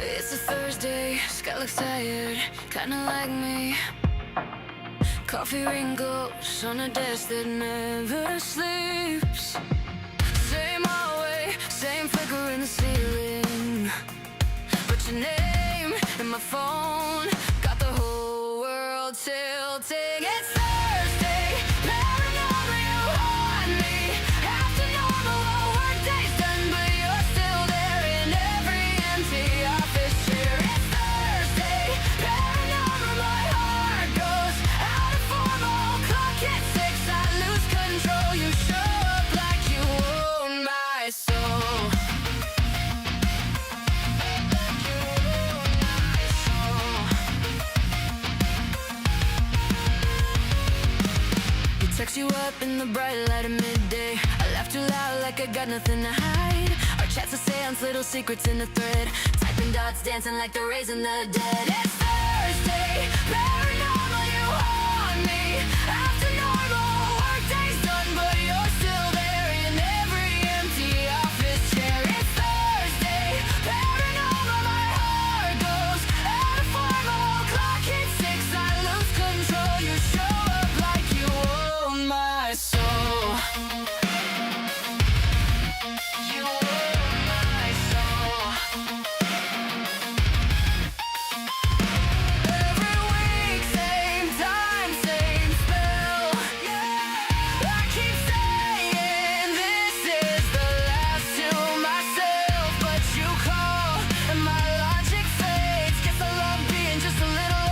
It's a Thursday, sky looks tired, kinda like me. Coffee wrinkles on a desk that never sleeps. Same hallway, same flicker in the ceiling. But your name in my phone got the whole world tilting. It's Thursday, paranormal, you haunt me. After normal, all workday's done, but you're still there in every empty office chair. It's Thursday, paranormal, my heart goes out of formal. Clock hits 6, I lose control. You show up like you own my soul. Text you up in the bright light of midday. I laugh too loud like I got nothing to hide. Our chats are seance, little secrets in a thread. Typing dots, dancing like the raising the dead. It's Thursday, paranormal, you haunt me. After normal, workday's done, but you're still there in every empty office chair. It's Thursday, paranormal, my heart goes out of formal. Clock hits 6, I lose control. You show up like you own my soul. You own my soul. Every week, same time, same spell. I keep saying this is the last to myself, but you call and my logic fades. Guess I love being just a little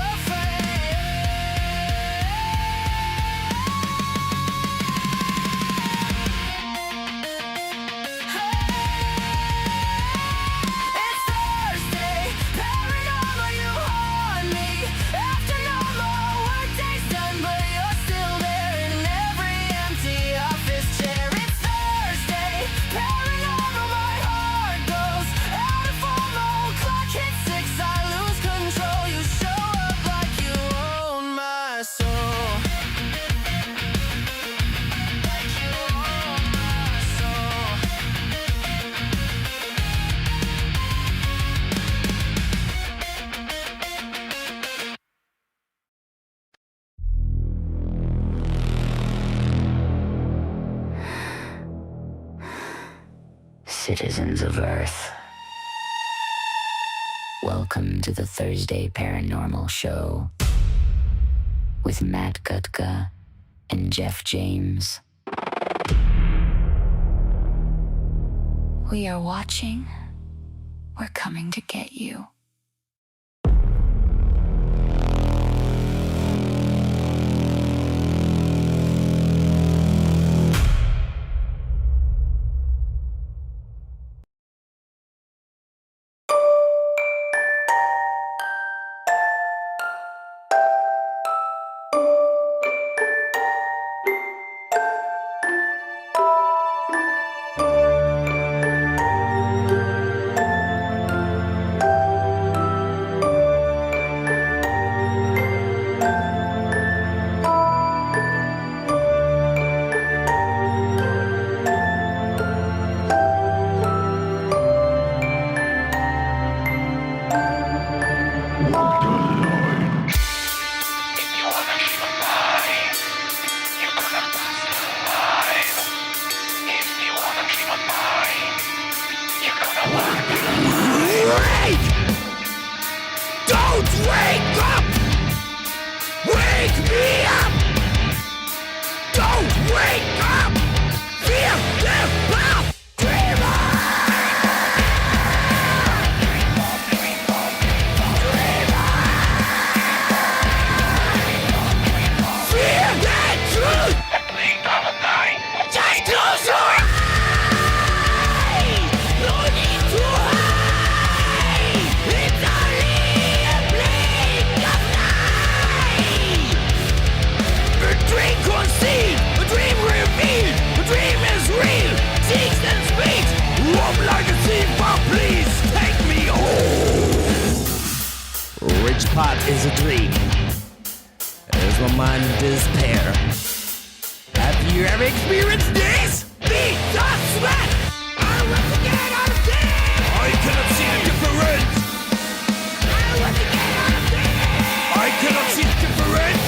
It's Thursday, paranormal, you haunt me. After normal, workday's done, but you're still there in every empty office chair. It's Thursday, paranormal, my heart goes out of formal. Clock hits 6, I lose control. You show up like you own my soul. Like you own my soul. Citizens of Earth, welcome to the Thursday Paranormal Show with Matt Gutka and Jeff James. We are watching. We're coming to get you. Don't wake up! Wake me up! Don't wake up! Fear the path! Fear the truth! Just close your eyes! No need to hide! It's only a blink of light! is a dream. There's my mind in despair. Have you ever experienced this? Me, Doc Sweat! I want to get out of this! I cannot see the difference! I want to get out of this! I cannot see the difference!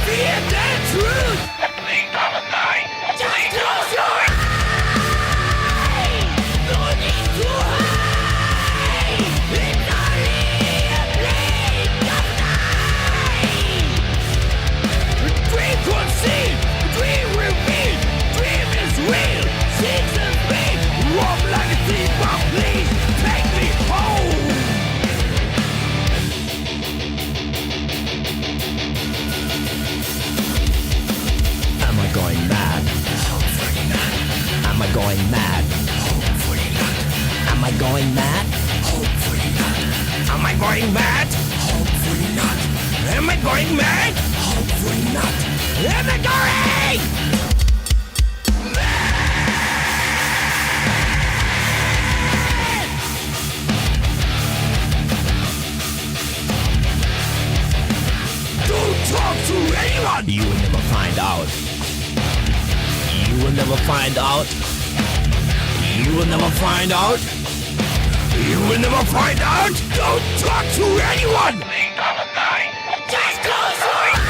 Fear the truth! Happening on a night. Just close your eyes! No need to hide! It's only a blink of night! The dream conceived! The dream revealed! Dream is real! Six and speed! Rob like a thief, but please take me home! Am I going mad? Hopefully not. Am I going mad? Hopefully not. Am I going mad? Hopefully not. Am I going mad? Hopefully not. Am I going mad? Hopefully not. Am I going? Don't talk to anyone! You will never find out. You will never find out. You will never find out. You will never find out. Don't talk to anyone! Happening on a night. Just close your eyes!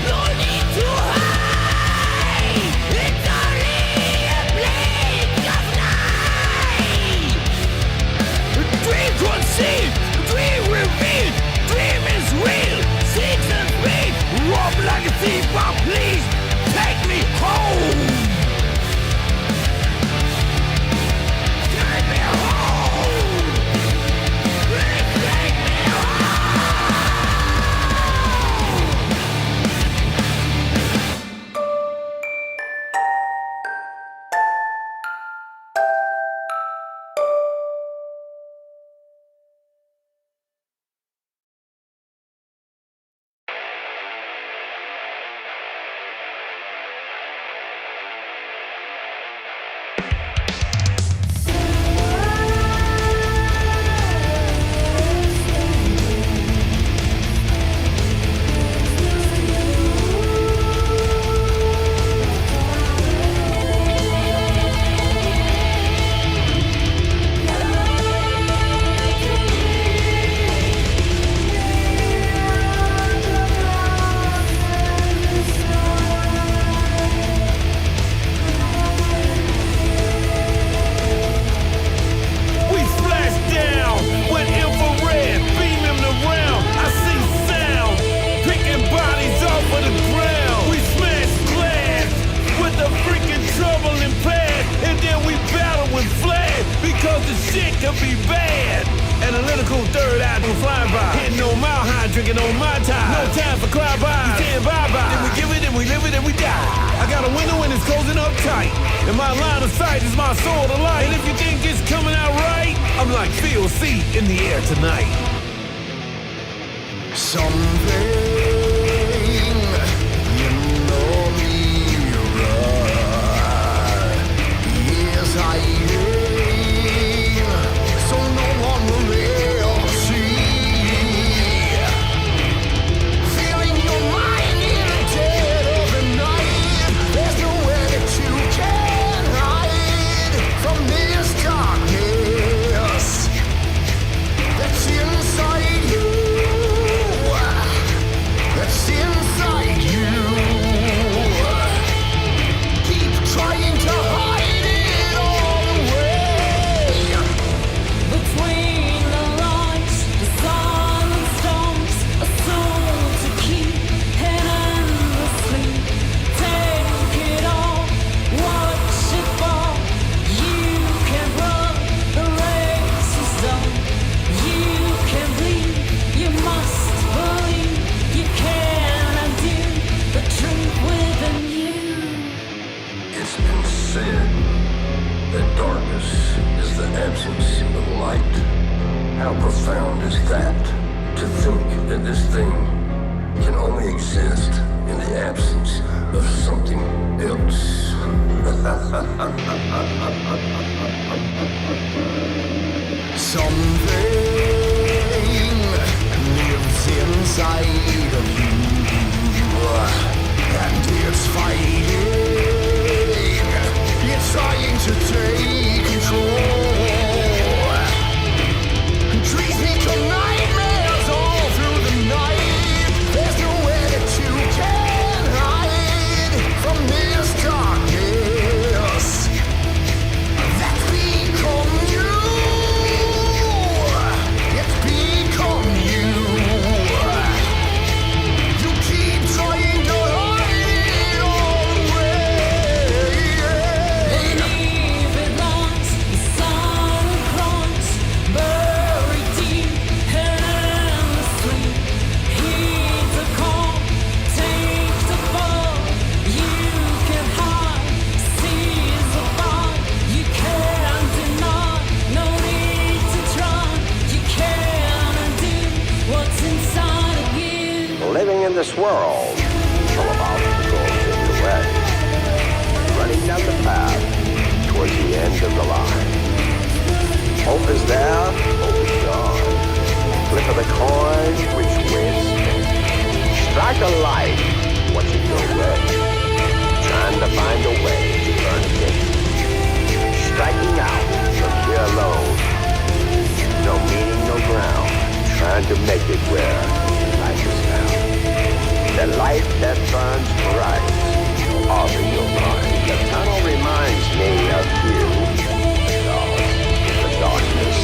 No need to hide! It's only a blink of night! Dream conceived! Dream revealed! Dream is real! Six and speed! Rob like a thief, but please take me home! Take me home! Please take me home! We splash down with infrared, beam him around. I see sound, picking bodies off of the ground. We smash glass with the freaking trouble and pad, and then we battle with flash because the shit could be bad. Analytical third eye will fly by, hitting on mile high, drinking on my time. No time for cry by, we can't bye-bye. Then we give it, then we live it, then we die. I got a window and it's closing up tight, and my line of sight is my sword of light. And if you think it's coming out right, I'm like Phil C in the air tonight. Something in the mirror is hiding, so no one will ever see. Feeling your mind in the dead of the night. There's nowhere that you can hide from this darkness that's inside you. That's inside you. Keep trying to hide it all away. Between the lines, the silent storms, a soul to keep and endlessly take it all, watch it fall. You can run, the race is done. You can bleed, you must believe. You can undo the truth within you. It's been said that darkness is the absence of light. How profound is that? To think that this thing can only exist in the absence of something else. Something inside of you, and it's fighting. It's trying to take control. Dreams become nightmares all through the night. There's nowhere that you can hide from this darkness that's become you. It's become you. You keep trying to hide away. Believe it lies, the silent cries, buried deep and asleep. Heed the call, take the fall. You can hide, seize the fight. You can't deny, no need to try. You can't undo what's inside of you. Living in this world, all about to go the way. Running down the path towards the end of the line. Hope is there, hope is gone. Flip of the coin, which wins? Strike a light, what's it your way? Trying to find a way to earn a gain. Striking out from here alone. No meaning, no ground. Trying to make it where life is found. The light that burns bright all in your mind. The tunnel reminds me of you. Because the darkness.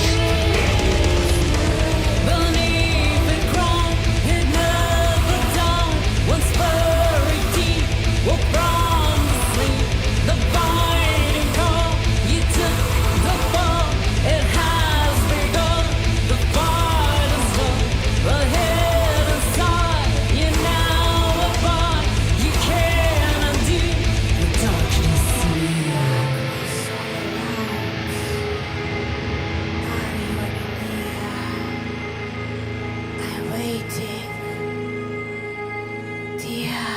Believe it crawl, it never died. Once buried deep, woke from the sleep. The biting call, you took the fall. It has begun, the fight is done. But head aside, you now abide. You can't undo the darkness. I'm waiting, dear.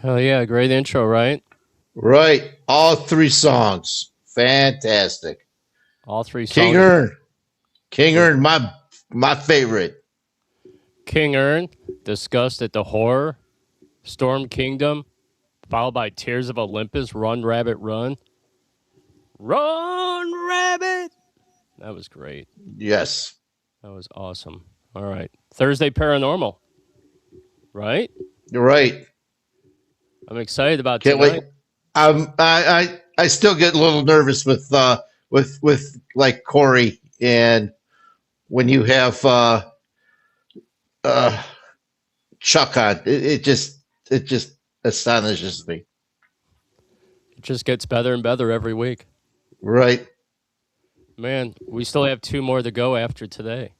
Hell yeah, great intro, right? Right. All three songs. Fantastic. All three King songs. Ern. King Ern, my favorite. King Ern, discussed at the Horror, Storm Kingdom, followed by Tears of Olympus, Run Rabbit Run. Run Rabbit! That was great. Yes. That was awesome. All right. Thursday Paranormal, right? You're right. I'm excited about Can't tonight. wait. I still get a little nervous with like Corey, and when you have Chuck on, it just astonishes me. It just gets better and better every week. Right. Man, we still have 2 more to go after today.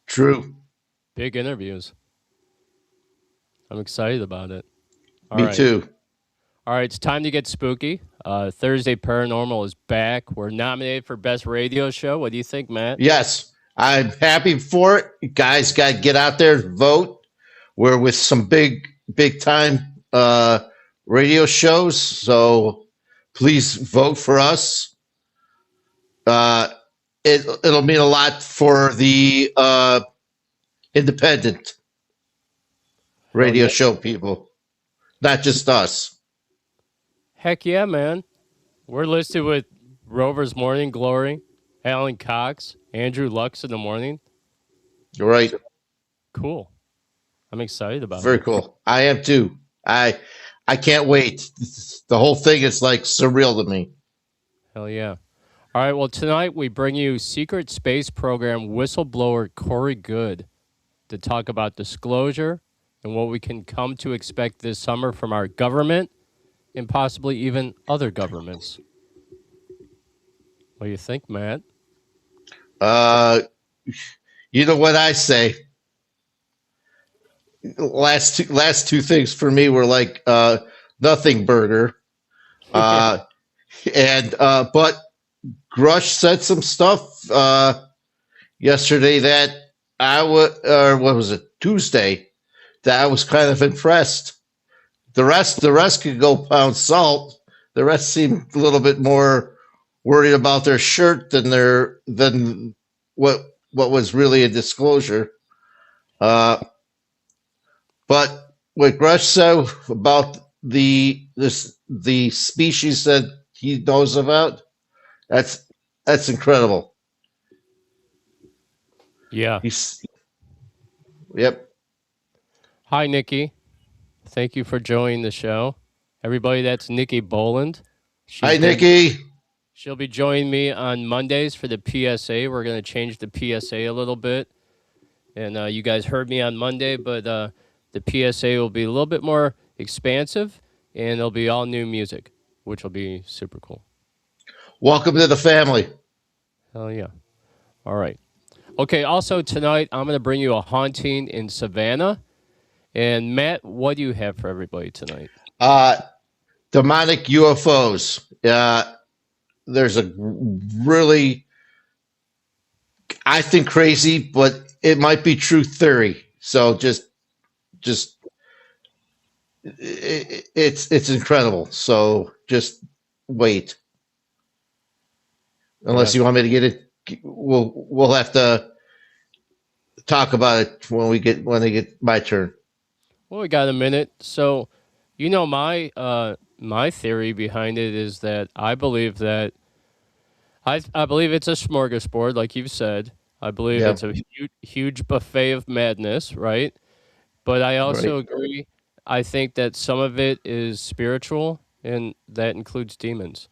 True. Big interviews. I'm excited about it. Me too. All right, it's time to get spooky. Thursday Paranormal is back. We're nominated for Best Radio Show. What do you think, Matt? Yes, I'm happy for it. You guys got to get out there, vote. We're with some big time radio shows, so please vote for us. It'll mean a lot for the independent radio show people, not just us. Heck yeah, man. We're listed with Rover's Morning Glory, Alan Cox, Andrew Lux in the morning. You're right. Cool. I'm excited about Very it. cool. I am too. I can't wait. The whole thing is like surreal to me. Hell yeah. All right, well, tonight we bring you secret space program whistleblower Corey Goode to talk about disclosure and what we can come to expect this summer from our government and possibly even other governments. What do you think, Matt? You know what I say? Last two things for me were like nothing burger. But Grush said some stuff yesterday that what was it, Tuesday, that I was kind of impressed. The rest could go pound salt. The rest seemed a little bit more worried about their shirt than what was really a disclosure. But what Grush said about the species that he knows about, that's incredible. Yeah. Yep. Hi, Nikki. Thank you for joining the show. Everybody, that's Nikki Boland. Hi, Nikki. She'll be joining me on Mondays for the PSA. We're going to change the PSA a little bit. And you guys heard me on Monday, but the PSA will be a little bit more expansive, and there'll be all new music, which will be super cool. Welcome to the family. Hell yeah. All right. Okay, also tonight, I'm going to bring you a haunting in Savannah. And Matt, what do you have for everybody tonight? Demonic UFOs. There's a really, I think, crazy, but it might be true theory. So it's incredible. So just wait. Unless you want me to get it, we'll have to talk about it when they get my turn. Well, we got a minute. So, my theory behind it is that I believe that I believe it's a smorgasbord, like you've said. I believe it's a huge buffet of madness, right? But I also agree. I think that some of it is spiritual, and that includes demons.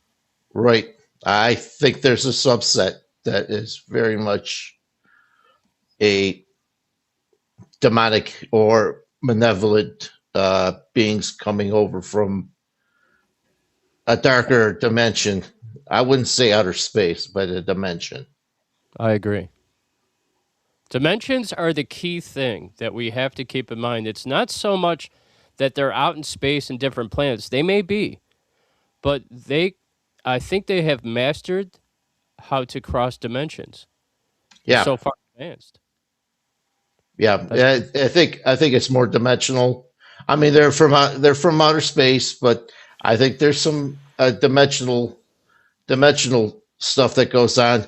Right. I think there's a subset that is very much a demonic or malevolent beings coming over from a darker dimension. I wouldn't say outer space, but a dimension. I agree. Dimensions are the key thing that we have to keep in mind. It's not so much that they're out in space in different planets. They may be, but I think they have mastered how to cross dimensions. Yeah. So far advanced. Yeah. I think it's more dimensional. I mean, they're from outer space, but I think there's some dimensional stuff that goes on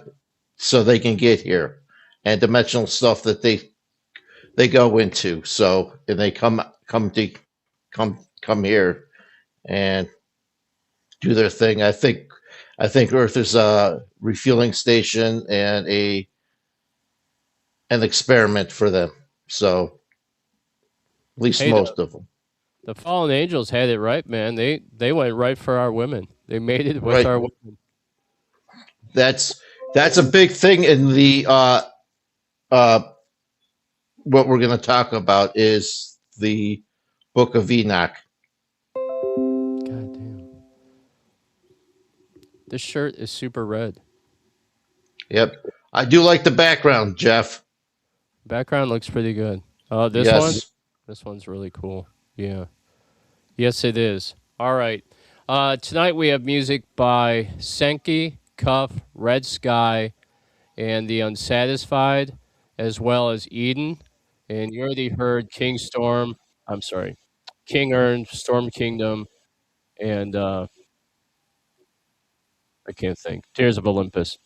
so they can get here, and dimensional stuff that they go into. So and they come here and do their thing. I think Earth is a refueling station and an experiment for them. So at least Hey, most of them. the fallen angels had it right, man. They went right for our women. They made it with Right. our women. That's that's a big thing in the uh what we're going to talk about is the Book of Enoch. God damn. This shirt is super red. Yep. I do like the background, Jeff. Background looks pretty good. Oh, this one? Yes. This one's really cool. Yeah. Yes, it is. All right. Tonight we have music by Senki, Cuff, Red Sky, and The Unsatisfied, as well as Eden. And you already heard King Storm. I'm sorry. King Earn, Storm Kingdom, and I can't think. Tears of Olympus.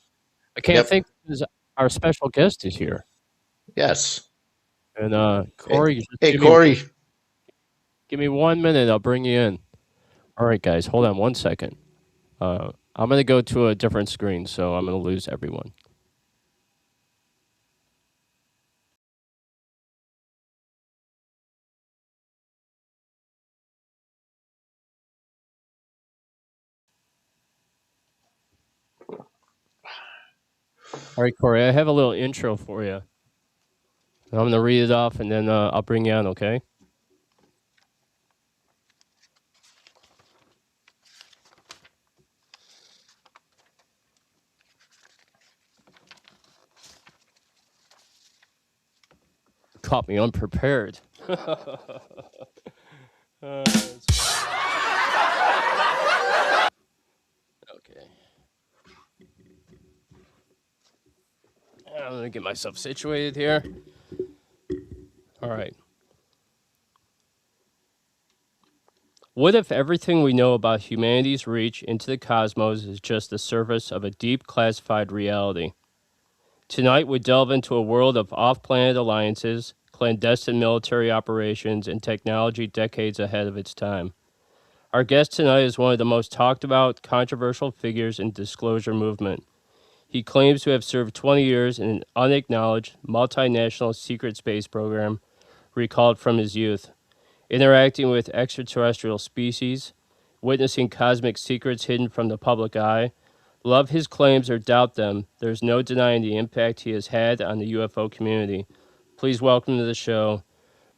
I can't Yep. think because our special guest is here. Yes. And Hey, Corey, just hey Corey. give me 1 minute. I'll bring you in. All right, guys, hold on 1 second. I'm going to go to a different screen, so I'm going to lose everyone. All right, Corey, I have a little intro for you. I'm going to read it off, and then I'll bring you on, okay? Caught me unprepared. Okay. I'm going to get myself situated here. All right. What if everything we know about humanity's reach into the cosmos is just the surface of a deep classified reality? Tonight, we delve into a world of off planet alliances, clandestine military operations, and technology decades ahead of its time. Our guest tonight is one of the most talked about, controversial figures in the disclosure movement. He claims to have served 20 years in an unacknowledged, multinational secret space program recalled from his youth, interacting with extraterrestrial species, witnessing cosmic secrets hidden from the public eye. Love his claims or doubt them, there's no denying the impact he has had on the UFO community. Please welcome to the show,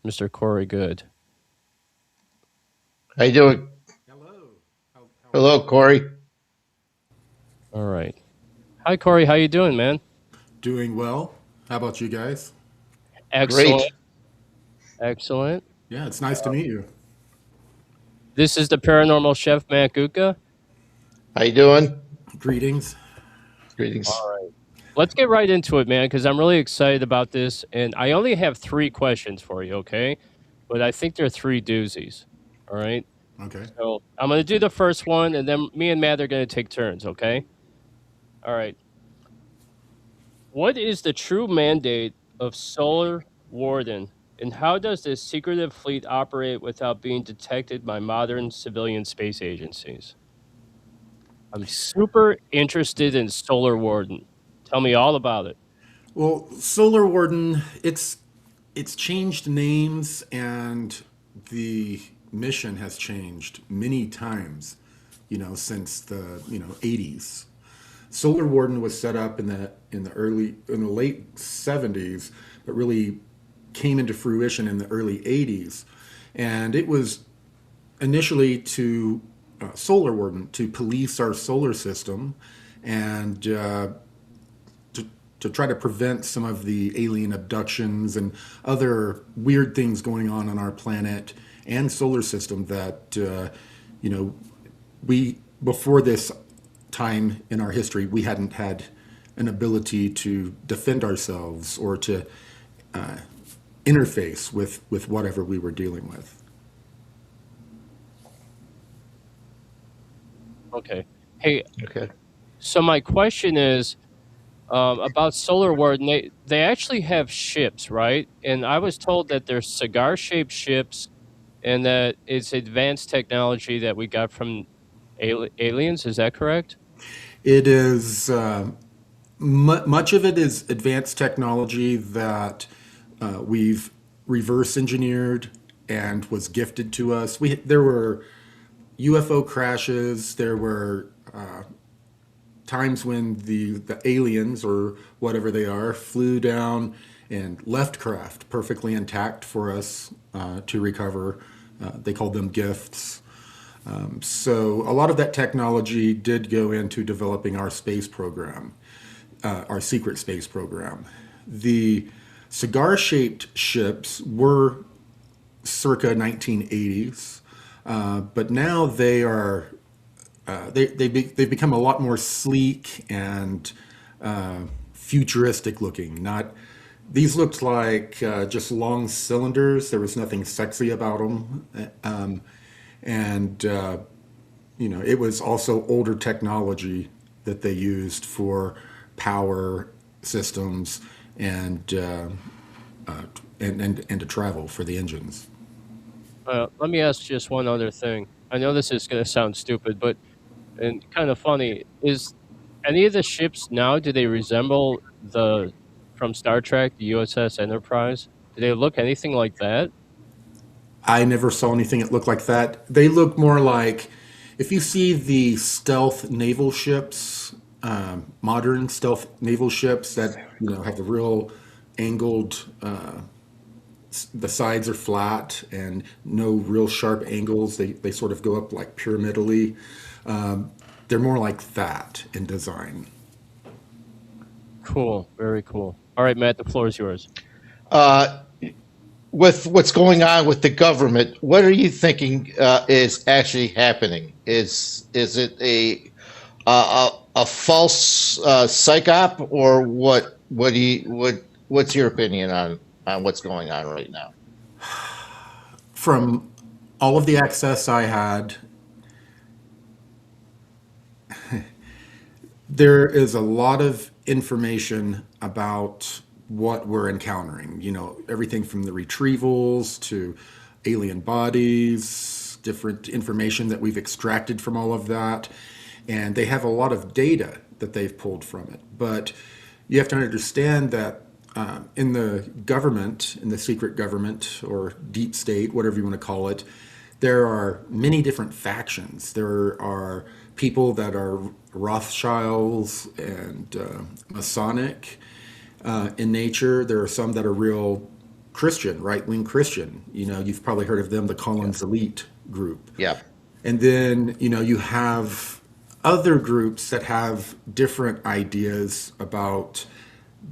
Mr. Corey Goode. How you doing? Hello, Corey. All right. Hi, Corey. How you doing, man? Doing well. How about you guys? Excellent. Great. Excellent. Yeah, it's nice to meet you. This is the paranormal chef, Matt Gutka. How you doing? Greetings. Greetings. All right. Let's get right into it, man, because I'm really excited about this. And I only have 3 questions for you, okay? But I think they're 3 doozies. All right? Okay. So I'm going to do the first one, and then me and Matt are going to take turns, okay? All right. What is the true mandate of Solar Warden, and how does this secretive fleet operate without being detected by modern civilian space agencies? I'm super interested in Solar Warden. Tell me all about it. Well, Solar Warden, it's changed names and the mission has changed many times, since the, 80s. Solar Warden was set up in the late 70s, but really came into fruition in the early 80s. And it was initially to Solar Warden to police our solar system and to try to prevent some of the alien abductions and other weird things going on our planet and solar system that we before this time in our history we hadn't had an ability to defend ourselves or to interface with whatever we were dealing with. Okay. Hey, Okay. so my question is about Solar Warden. They actually have ships, right? And I was told that they're cigar-shaped ships, and that it's advanced technology that we got from aliens. Is that correct? It is much of it is advanced technology that we've reverse engineered and was gifted to us. There were UFO crashes. There were times when the aliens or whatever they are flew down and left craft perfectly intact for us to recover. They called them gifts. So a lot of that technology did go into developing our space program, our secret space program. The cigar-shaped ships were circa 1980s, but now they are they've become a lot more sleek and futuristic looking. Not these looked like just long cylinders. There was nothing sexy about them, and it was also older technology that they used for power systems and to travel for the engines. Let me ask just one other thing. I know this is going to sound stupid, but and kind of funny. Is any of the ships now, do they resemble the from Star Trek, the USS Enterprise? Do they look anything like that? I never saw anything that looked like that. They look more like if you see the stealth naval ships, modern stealth naval ships that have the real angled. The sides are flat and no real sharp angles. They sort of go up like pyramidally. They're more like that in design. Cool. Very cool. All right, Matt, the floor is yours. With what's going on with the government, what are you thinking is actually happening? Is it a false psych op, or what? What's your opinion on what's going on right now? From all of the access I had, there is a lot of information about what we're encountering. Everything from the retrievals to alien bodies, different information that we've extracted from all of that. And they have a lot of data that they've pulled from it. But you have to understand that in the government, in the secret government or deep state, whatever you want to call it, there are many different factions. There are people that are Rothschilds and Masonic in nature. There are some that are real Christian, right-wing Christian. You've probably heard of them, the Collins Elite group. Yeah. And then, you have other groups that have different ideas about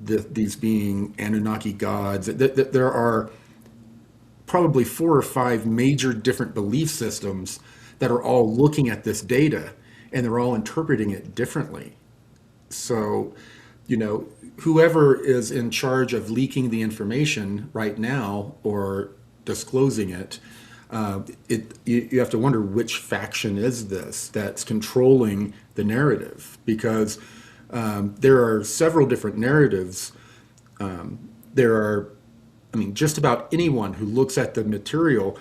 these being Anunnaki gods. There are probably 4 or 5 major different belief systems that are all looking at this data and they're all interpreting it differently. So, whoever is in charge of leaking the information right now or disclosing it, you have to wonder which faction is this that's controlling the narrative, because there are several different narratives. Just about anyone who looks at the material,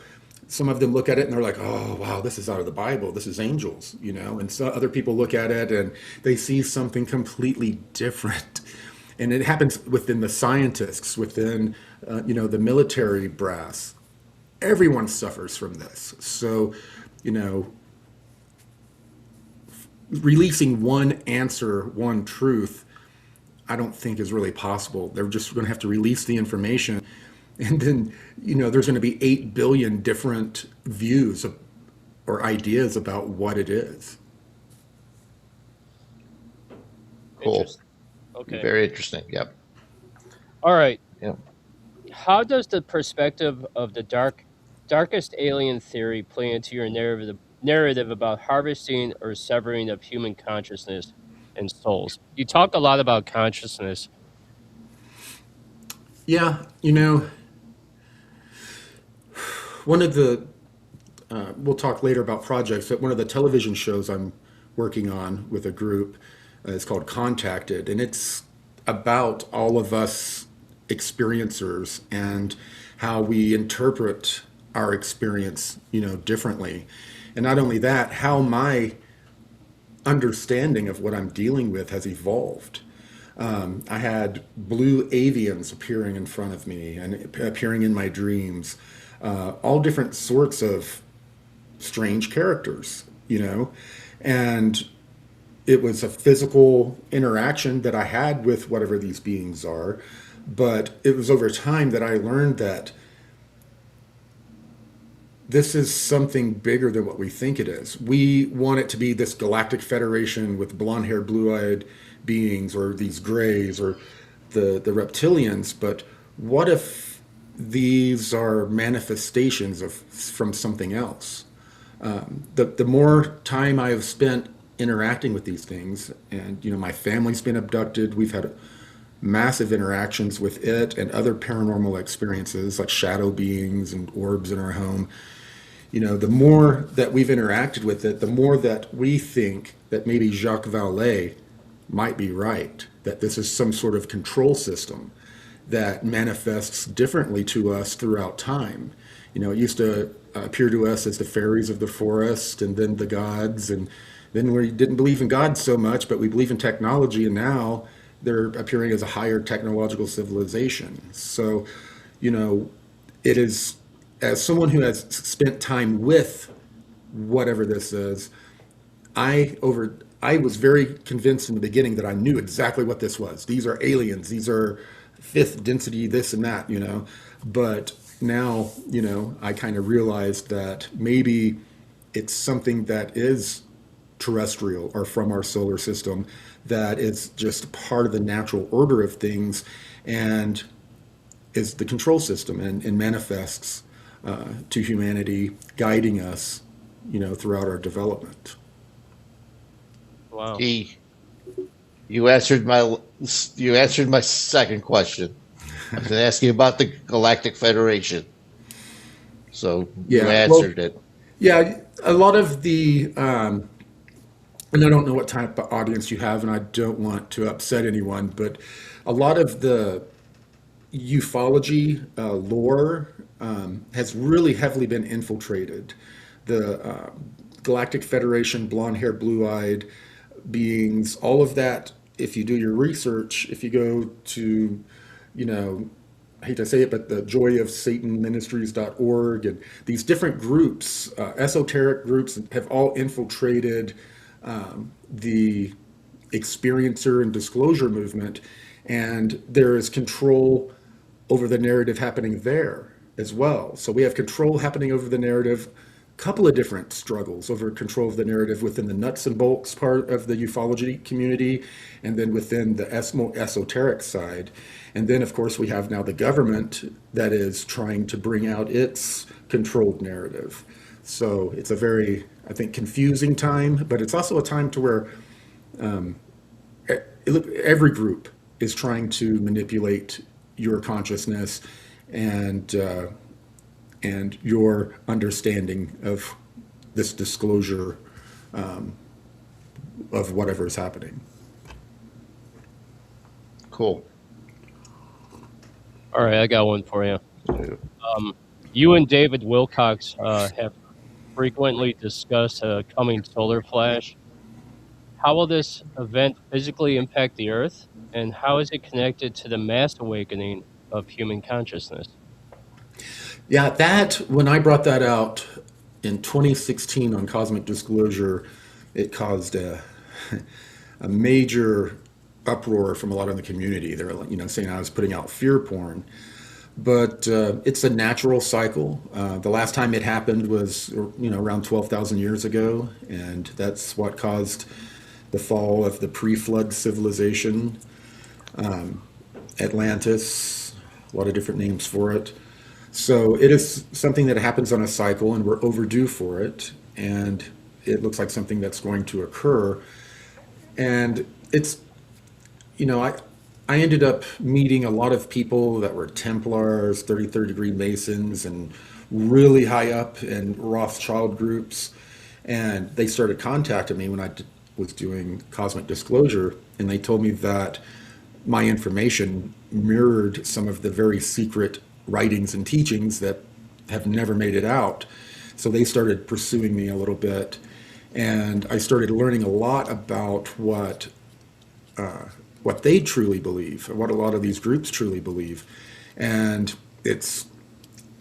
some of them look at it and they're like, oh, wow, this is out of the Bible. This is angels, and so other people look at it and they see something completely different. And it happens within the scientists, within, the military brass. Everyone suffers from this. So, releasing one answer, one truth, I don't think is really possible. They're just going to have to release the information. And then, there's going to be 8 billion different views or ideas about what it is. Cool. Okay. Very interesting. Yep. All right. Yep. How does the perspective of the darkest alien theory play into your narrative about harvesting or severing of human consciousness and souls? You talk a lot about consciousness. Yeah, one of the we'll talk later about projects, but one of the television shows I'm working on with a group. It's called Contacted, and it's about all of us experiencers and how we interpret our experience, differently. And not only that, how my understanding of what I'm dealing with has evolved. I had blue avians appearing in front of me and appearing in my dreams, all different sorts of strange characters, and it was a physical interaction that I had with whatever these beings are. But it was over time that I learned that this is something bigger than what we think it is. We want it to be this galactic federation with blonde-haired, blue-eyed beings, or these grays, or the reptilians. But what if these are manifestations from something else? The more time I have spent interacting with these things, and my family's been abducted. We've had massive interactions with it and other paranormal experiences like shadow beings and orbs in our home. The more that we've interacted with it, the more that we think that maybe Jacques Vallée might be right, that this is some sort of control system that manifests differently to us throughout time. It used to appear to us as the fairies of the forest, and then the gods, and then we didn't believe in God so much, but we believe in technology, and now they're appearing as a higher technological civilization. So, it is, as someone who has spent time with whatever this is, I was very convinced in the beginning that I knew exactly what this was. These are aliens. These are fifth density, this and that, But now, I kind of realized that maybe it's something that is terrestrial or from our solar system, that is just part of the natural order of things and is the control system, and manifests to humanity, guiding us, throughout our development. Wow. You answered my second question. I was asking about the Galactic Federation. So you answered it. Yeah, a lot of the and I don't know what type of audience you have, and I don't want to upset anyone, but a lot of the ufology lore has really heavily been infiltrated. The Galactic Federation, blonde-haired, blue-eyed beings, all of that, if you do your research, if you go to, I hate to say it, but the joyofsatanministries.org and these different groups, esoteric groups, have all infiltrated the experiencer and disclosure movement, and there is control over the narrative happening there as well. So we have control happening over the narrative, a couple of different struggles over control of the narrative within the nuts and bolts part of the ufology community, and then within the esoteric side. And then, of course, we have now the government that is trying to bring out its controlled narrative. So it's a very, I think, confusing time, but it's also a time to where every group is trying to manipulate your consciousness and your understanding of this disclosure of whatever is happening. Cool. All right, I got one for you. You and David Wilcox have frequently discussed a coming solar flash. How will this event physically impact the Earth, and how is it connected to the mass awakening of human consciousness? Yeah, when I brought that out in 2016 on Cosmic Disclosure, it caused a major uproar from a lot of the community. They were, saying I was putting out fear porn. But it's a natural cycle. The last time it happened was, around 12,000 years ago, and that's what caused the fall of the pre-flood civilization. Atlantis, a lot of different names for it. So it is something that happens on a cycle, and we're overdue for it. And it looks like something that's going to occur. And it's, I ended up meeting a lot of people that were Templars, 33rd degree Masons, and really high up in Rothschild groups. And they started contacting me when I was doing cosmic disclosure, and they told me that my information mirrored some of the very secret writings and teachings that have never made it out. So they started pursuing me a little bit, and I started learning a lot about what they truly believe, what a lot of these groups truly believe, and it's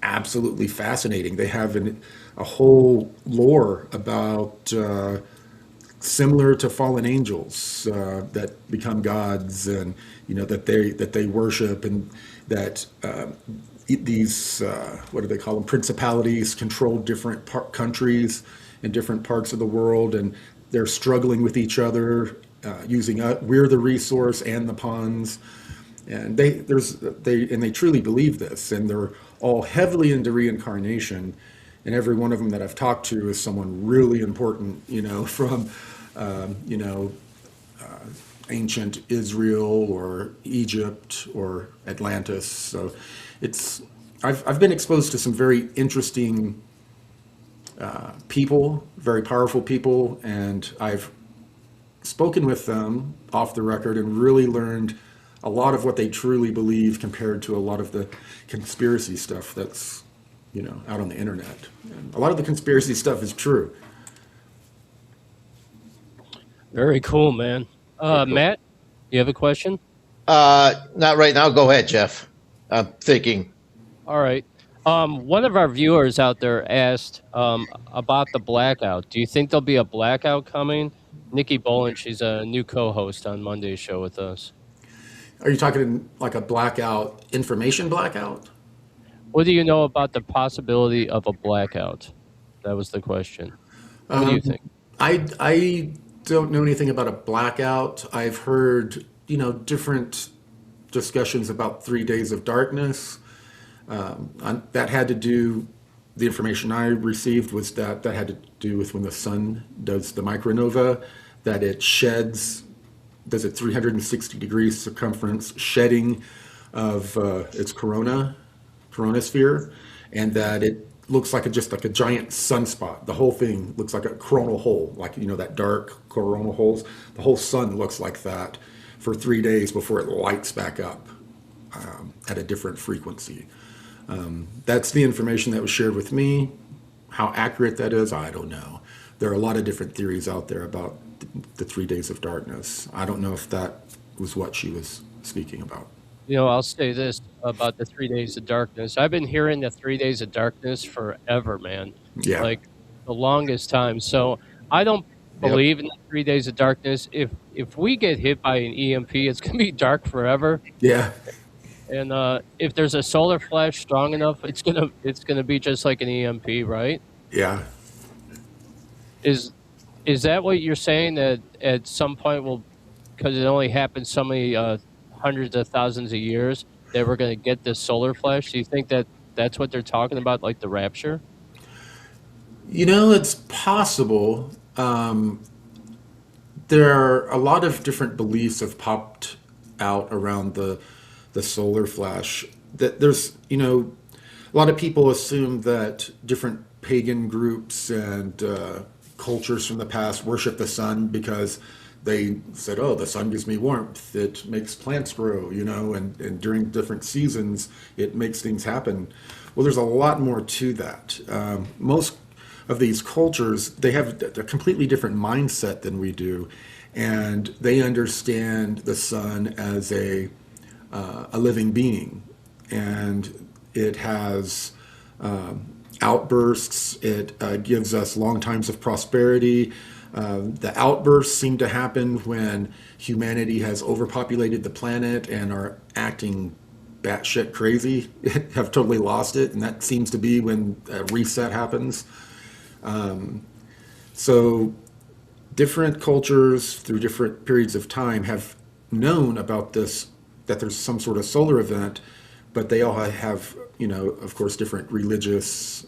absolutely fascinating. They have a whole lore about similar to fallen angels that become gods, and that they worship, and that these what do they call them, principalities control different countries in different parts of the world, and they're struggling with each other, using we're the resource and the pawns, and they truly believe this, and they're all heavily into reincarnation, and every one of them that I've talked to is someone really important, from ancient Israel or Egypt or Atlantis. So I've been exposed to some very interesting people, very powerful people, and I've spoken with them off the record and really learned a lot of what they truly believe compared to a lot of the conspiracy stuff that's out on the internet. And a lot of the conspiracy stuff is true. Very cool, man. Cool. Matt, you have a question? Not right now. Go ahead, Jeff. I'm thinking. All right. One of our viewers out there asked about the blackout. Do you think there'll be a blackout coming? Nikki Boland, she's a new co-host on Monday's show with us. Are you talking like a blackout, information blackout? What do you know about the possibility of a blackout? That was the question. What do you think? I don't know anything about a blackout. I've heard, different discussions about 3 days of darkness. That had to do, the information I received was that had to do with when the sun does the micronova, that it sheds, does it 360 degrees circumference shedding of its coronosphere, and that it looks like just like a giant sunspot. The whole thing looks like a coronal hole, like that dark coronal holes. The whole sun looks like that for 3 days before it lights back up at a different frequency. That's the information that was shared with me. How accurate that is, I don't know. There are a lot of different theories out there about the 3 days of darkness. I don't know if that was what she was speaking about. I'll say this about the 3 days of darkness. I've been hearing the 3 days of darkness forever, man. Yeah. Like the longest time. So I don't believe in the 3 days of darkness. If we get hit by an EMP, it's gonna be dark forever. Yeah. And if there's a solar flash strong enough, it's gonna be just like an EMP, right? Yeah. Is that what you're saying, that at some point because it only happens so many hundreds of thousands of years, that we're going to get this solar flash? Do you think that that's what they're talking about, like the rapture? It's possible. There are a lot of different beliefs have popped out around the solar flash. That there's, a lot of people assume that different pagan groups and cultures from the past worship the sun because they said, oh, the sun gives me warmth, it makes plants grow, and during different seasons, it makes things happen. Well, there's a lot more to that. Most of these cultures, they have a completely different mindset than we do, and they understand the sun as a living being, and it has outbursts. It gives us long times of prosperity. The outbursts seem to happen when humanity has overpopulated the planet and are acting batshit crazy, have totally lost it, and that seems to be when a reset happens. So different cultures through different periods of time have known about this, that there's some sort of solar event, but they all have, of course, different religious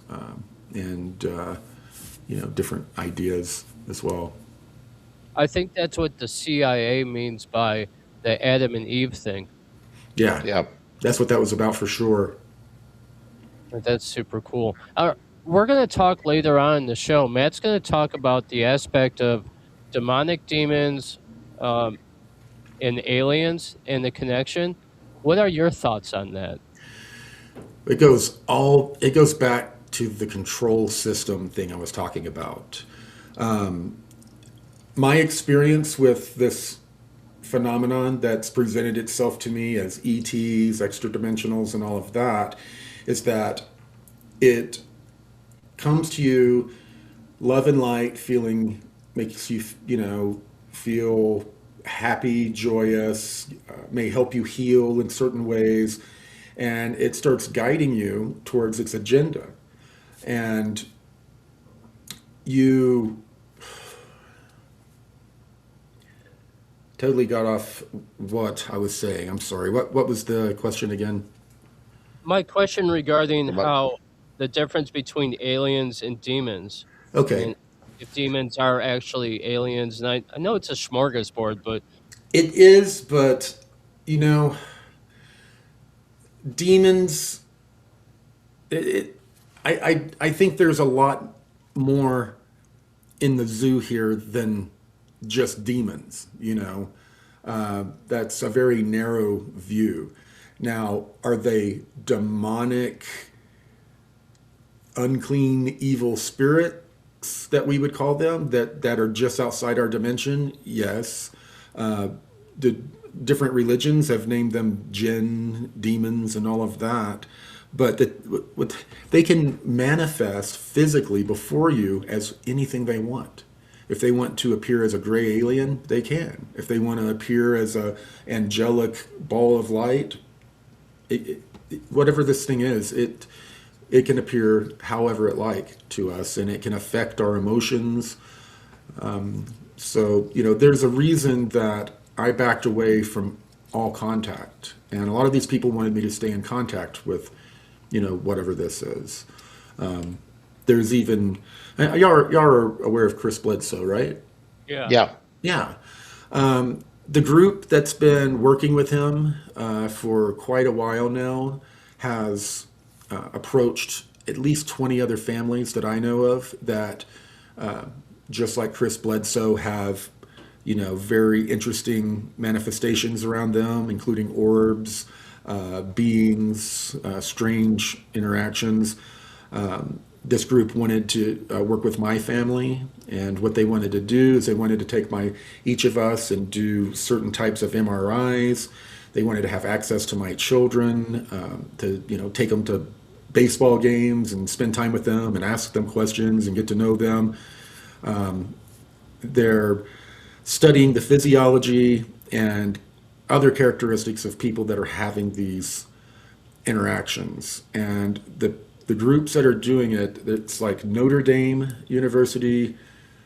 and different ideas as well. I think that's what the CIA means by the Adam and Eve thing. Yeah. That's what that was about for sure. That's super cool. We're going to talk later on in the show. Matt's going to talk about the aspect of demonic demons, um, and aliens and the connection. What are your thoughts on that? It goes back to the control system thing I was talking about. My experience with this phenomenon that's presented itself to me as ETs, extra dimensionals, and all of that is that it comes to you, love and light, feeling makes you, feel happy, joyous, may help you heal in certain ways, and it starts guiding you towards its agenda. And you totally got off what I was saying. I'm sorry. What was the question again? My question regarding how the difference between aliens and demons, Okay. and if demons are actually aliens, and I know it's a smorgasbord, but It is, but you know, demons. I think there's a lot more in the zoo here than just demons. That's a very narrow view. Now, are they demonic, unclean, evil spirits that we would call them that are just outside our dimension? Yes. The different religions have named them jinn, demons, and all of that. But they can manifest physically before you as anything they want. If they want to appear as a gray alien, they can. If they want to appear as a angelic ball of light, whatever this thing is, it can appear however it like to us, and it can affect our emotions. So there's a reason that I backed away from all contact, and a lot of these people wanted me to stay in contact with whatever this is. There's even y'all are aware of Chris Bledsoe, right? yeah. Yeah. Yeah. The group that's been working with him for quite a while now has approached at least 20 other families that I know of that, just like Chris Bledsoe, have very interesting manifestations around them, including orbs, beings, strange interactions. This group wanted to work with my family, and what they wanted to do is they wanted to take each of us and do certain types of MRIs. They wanted to have access to my children, to take them to baseball games and spend time with them and ask them questions and get to know them. They're studying the physiology and other characteristics of people that are having these interactions. And the groups that are doing it, it's like Notre Dame University,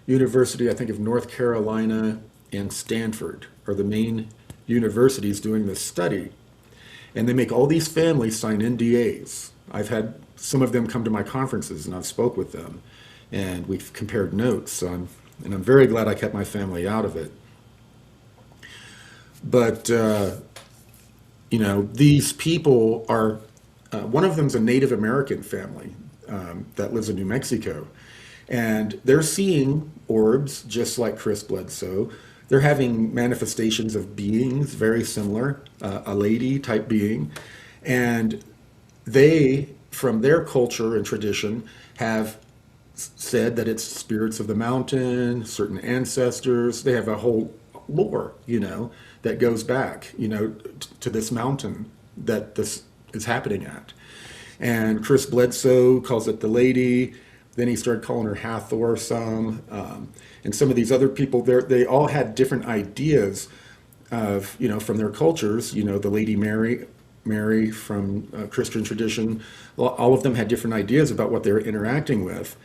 I think of North Carolina, and Stanford are the main universities doing this study. And they make all these families sign NDAs. I've had some of them come to my conferences, and I've spoke with them, and we've compared notes. So I'm very glad I kept my family out of it. But these people are. One of them's a Native American family that lives in New Mexico, and they're seeing orbs just like Chris Bledsoe. They're having manifestations of beings very similar, a lady type being, and they, from their culture and tradition, have said that it's spirits of the mountain, certain ancestors. They have a whole lore, that goes back, to this mountain that this is happening at. And Chris Bledsoe calls it the lady. Then he started calling her Hathor some. And some of these other people, they all had different ideas of, from their cultures, the Lady Mary from Christian tradition. All of them had different ideas about what they're interacting with.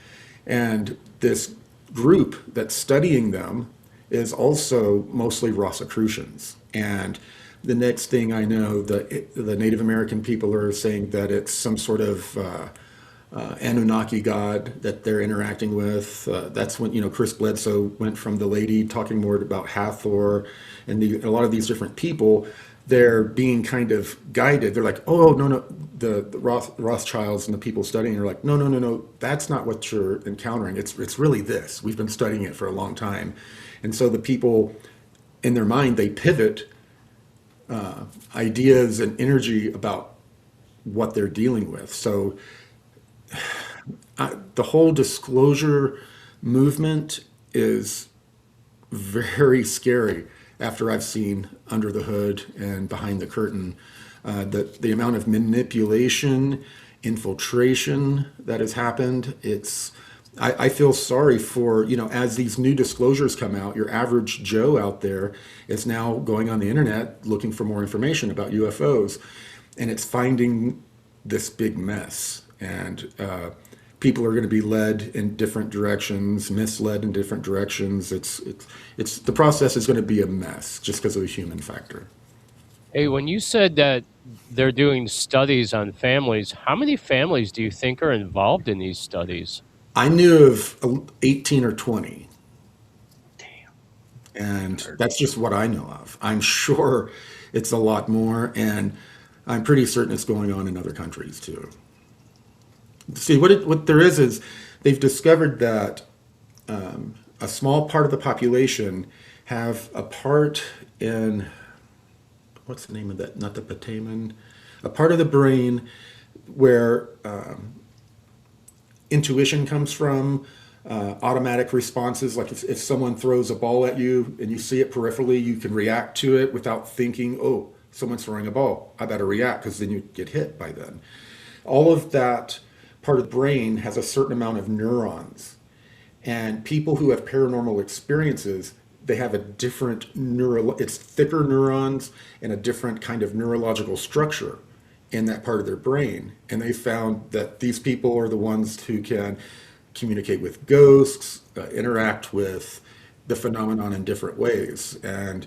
And this group that's studying them is also mostly Rosicrucians. And the next thing I know, the Native American people are saying that it's some sort of Anunnaki god that they're interacting with. That's when Chris Bledsoe went from the lady talking more about Hathor, and a lot of these different people they're being kind of guided. They're like, oh, no, no, the Rothschilds and the people studying are like, no, no, no, no, that's not what you're encountering. It's really this. We've been studying it for a long time. And so the people in their mind, they pivot ideas and energy about what they're dealing with. So the whole disclosure movement is very scary after I've seen Under the Hood and Behind the Curtain. The amount of manipulation, infiltration that has happened, I feel sorry for, as these new disclosures come out, your average Joe out there is now going on the internet looking for more information about UFOs, and it's finding this big mess. And people are going to be led in different directions, misled in different directions. It's the process is going to be a mess just because of the human factor. Hey, when you said that they're doing studies on families, how many families do you think are involved in these studies? I knew of 18 or 20. And that's just what I know of. I'm sure it's a lot more, and I'm pretty certain it's going on in other countries too. See, what there is they've discovered that a small part of the population have a part in, what's the name of that? Not the putamen, a part of the brain where intuition comes from, automatic responses. Like if someone throws a ball at you and you see it peripherally, you can react to it without thinking, oh, someone's throwing a ball, I better react, because then you get hit by then. All of that part of the brain has a certain amount of neurons. And people who have paranormal experiences, they have a different it's thicker neurons and a different kind of neurological structure in that part of their brain. And they found that these people are the ones who can communicate with ghosts, interact with the phenomenon in different ways. And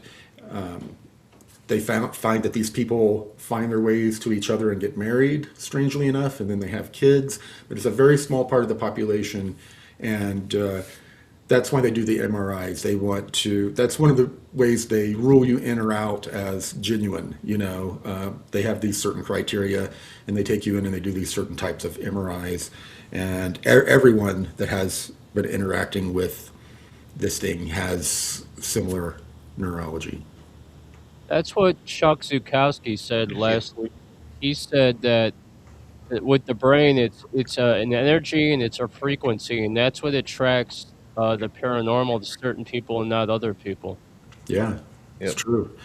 they find that these people find their ways to each other and get married, strangely enough, and then they have kids. But it's a very small part of the population, and that's why they do the MRIs. They want to. That's one of the ways they rule you in or out as genuine. They have these certain criteria, and they take you in and they do these certain types of MRIs. And everyone that has been interacting with this thing has similar neurology. That's what Chuck Zukowski said last week. He said that with the brain, it's an energy and it's a frequency, and that's what attracts the paranormal to certain people and not other people. Yeah, it's true.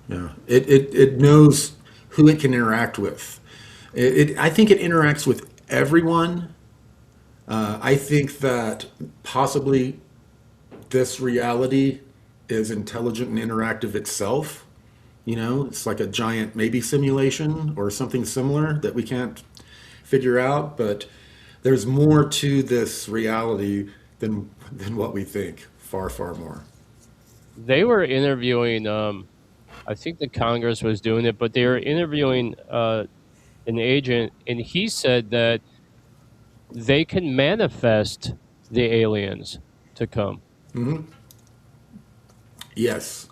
Yeah, it knows who it can interact with. I think it interacts with everyone. I think that possibly this reality is intelligent and interactive itself. It's like a giant maybe simulation or something similar that we can't figure out, but there's more to this reality than what we think. Far, far more. They were interviewing, I think the Congress was doing it, but they were interviewing an agent, and he said that they can manifest the aliens to come. Mm-hmm. Yes.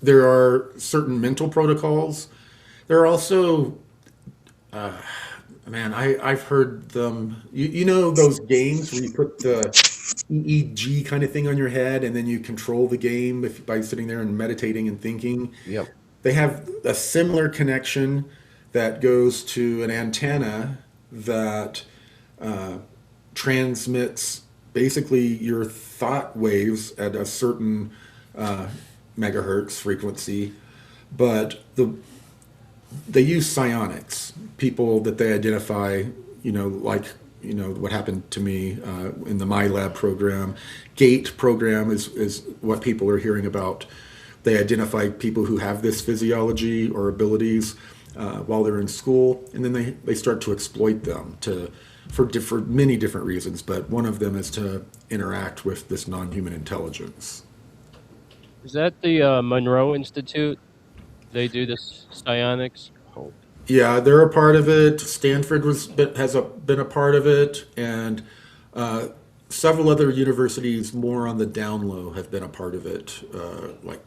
There are certain mental protocols. There are also, I've heard them. You know those games where you put the EEG kind of thing on your head, and then you control the game by sitting there and meditating and thinking. Yep. They have a similar connection that goes to an antenna that transmits basically your thought waves at a certain megahertz frequency, but they use psionics, people that they identify, what happened to me in the MyLab program. GATE program is what people are hearing about. They identify people who have this physiology or abilities while they're in school, and then they start to exploit them for many different reasons, but one of them is to interact with this non-human intelligence. Is that the Monroe Institute? They do this psionics? Oh. Yeah, they're a part of it. Stanford has been a part of it, and several other universities more on the down low have been a part of it, like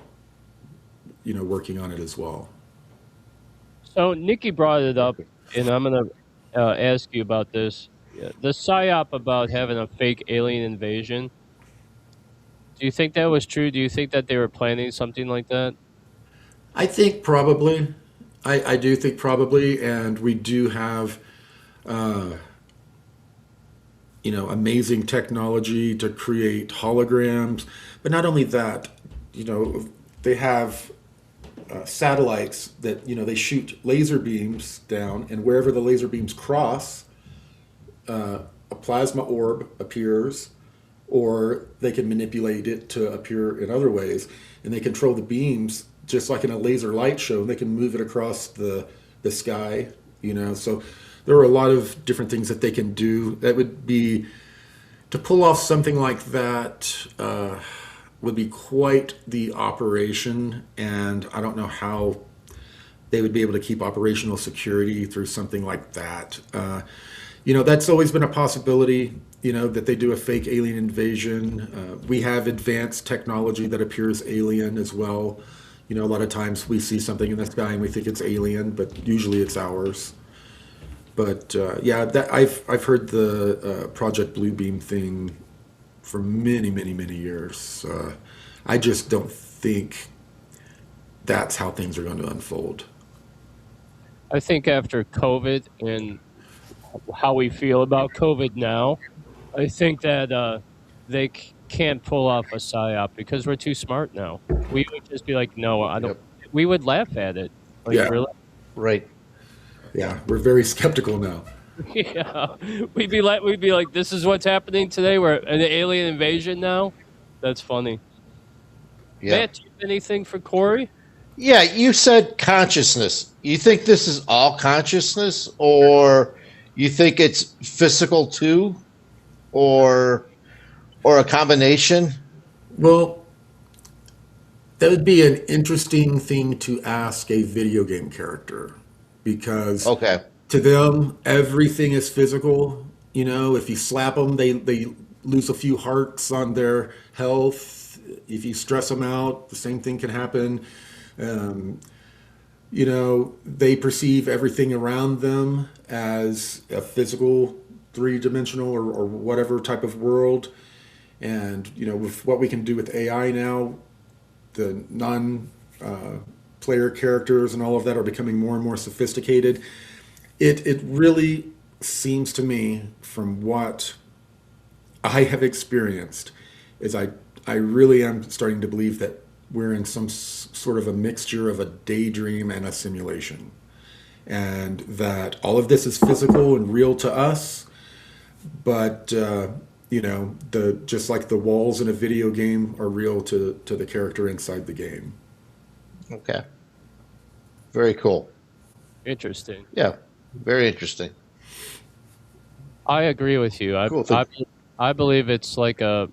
working on it as well. So Nikki brought it up, and I'm gonna ask you about this. Yeah, the psyop about having a fake alien invasion. Do you think that was true? Do you think that they were planning something like that? I think probably. I do think probably, and we do have amazing technology to create holograms. But not only that, they have satellites that they shoot laser beams down, and wherever the laser beams cross, a plasma orb appears, or they can manipulate it to appear in other ways, and they control the beams just like in a laser light show, and they can move it across the sky. So there are a lot of different things that they can do. That would be to pull off something like that. Would be quite the operation, and I don't know how they would be able to keep operational security through something like that. That's always been a possibility, that they do a fake alien invasion. We have advanced technology that appears alien as well. A lot of times we see something in the sky and we think it's alien, but usually it's ours. But I've heard the Project Bluebeam thing for many, many, many years. I just don't think that's how things are going to unfold. I think after COVID and how we feel about COVID now, I think that they can't pull off a psyop because we're too smart now. We would just be like, no, I don't. Yep. We would laugh at it. Like, yeah. Really? Right. Yeah, we're very skeptical now. Yeah, we'd be like, this is what's happening today. We're an alien invasion now. That's funny. Yeah. Matt, do you have anything for Corey? Yeah, you said consciousness. You think this is all consciousness, or you think it's physical too, or a combination? Well, that would be an interesting thing to ask a video game character, because to them, everything is physical. If you slap them, they lose a few hearts on their health. If you stress them out, the same thing can happen. They perceive everything around them as a physical, three-dimensional or whatever type of world. And, with what we can do with AI now, the non-player characters and all of that are becoming more and more sophisticated. It really seems to me, from what I have experienced, is I really am starting to believe that we're in some sort of a mixture of a daydream and a simulation. And that all of this is physical and real to us, but just like the walls in a video game are real to the character inside the game. Okay. Very cool. Interesting. Yeah, very interesting. I agree with you. Cool. I believe it's like a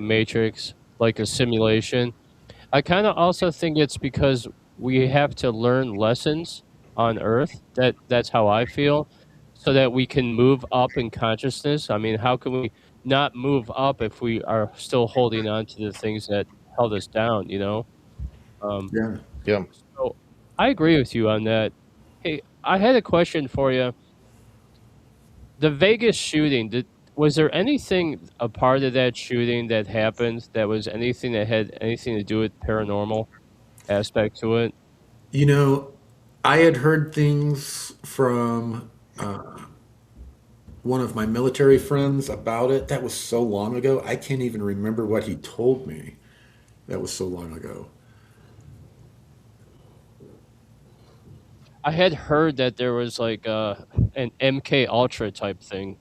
matrix, like a simulation. I kind of also think it's because we have to learn lessons on Earth. That's how I feel, so that we can move up in consciousness. I mean, how can we not move up if we are still holding on to the things that held us down? Yeah. So I agree with you on that. Hey, I had a question for you. The Vegas shooting, was there anything a part of that shooting that happened that was anything that had anything to do with paranormal aspect to it? I had heard things from one of my military friends about it. That was so long ago. I can't even remember what he told me. That was so long ago. I had heard that there was like an MK Ultra type thing.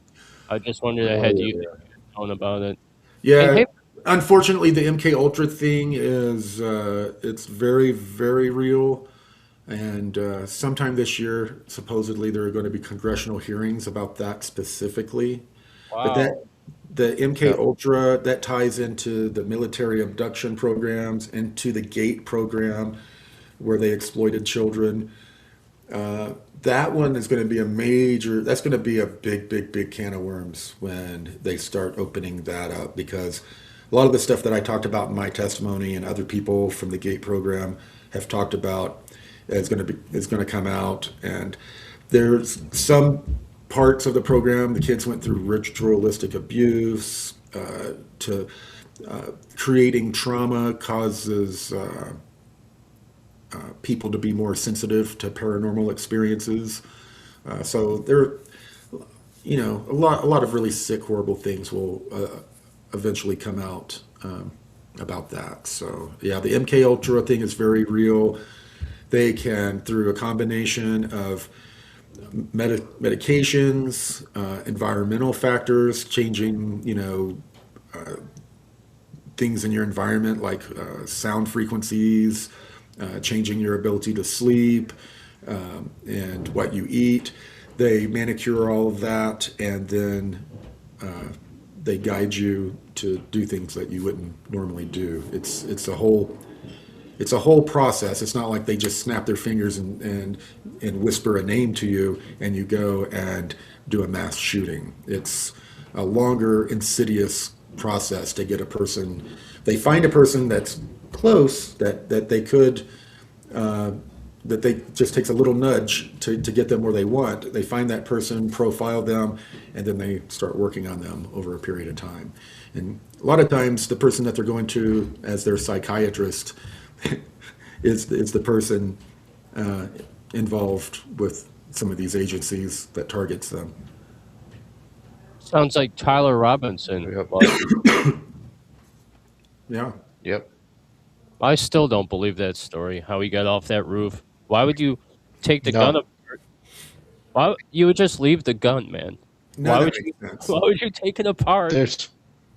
I just wondered, had you known about it? Yeah, hey, unfortunately, the MK Ultra thing is it's very, very real. And sometime this year, supposedly, there are going to be congressional hearings about that specifically. Wow. But the MK Ultra, that ties into the military abduction programs, into the GATE program, where they exploited children. That one is going to be that's going to be a big, big, big can of worms when they start opening that up, because a lot of the stuff that I talked about in my testimony and other people from the GATE program have talked about is going to come out, and there's some parts of the program the kids went through ritualistic abuse to creating trauma causes people to be more sensitive to paranormal experiences. So there, a lot of really sick, horrible things will eventually come out about that. So yeah, the MK Ultra thing is very real. They can, through a combination of medications, environmental factors, changing, things in your environment like sound frequencies, changing your ability to sleep, and what you eat. They manicure all of that, and then they guide you to do things that you wouldn't normally do. It's a whole process. It's not like they just snap their fingers and whisper a name to you and you go and do a mass shooting. It's a longer, insidious process to get a person. They find a person that's close that they could. That they just takes a little nudge to get them where they want. They find that person, profile them, and then they start working on them over a period of time. And a lot of times, the person that they're going to as their psychiatrist is the person involved with some of these agencies that targets them. Sounds like Tyler Robinson. Yeah. Yep. I still don't believe that story, how he got off that roof. Why would you take the gun apart? Why you would just leave the gun, man? Why would you take it apart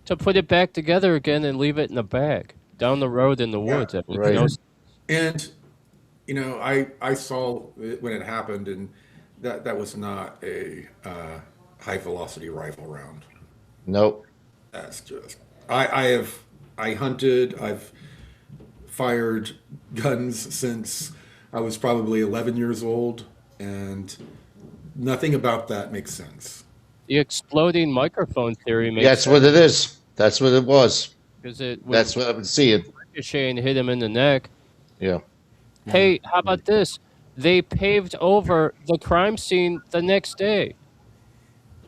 to put it back together again and leave it in a bag down the road in the woods? Right. And I saw it when it happened, and that was not a high velocity rifle round. Nope. That's just I hunted. I've fired guns since I was probably 11 years old, and nothing about that makes sense. The exploding microphone theory makes That's sense. what it is. That's what it was. That's what I've been seeing. Ricochet and hit him in the neck. Yeah. Hey, how about this? They paved over the crime scene the next day.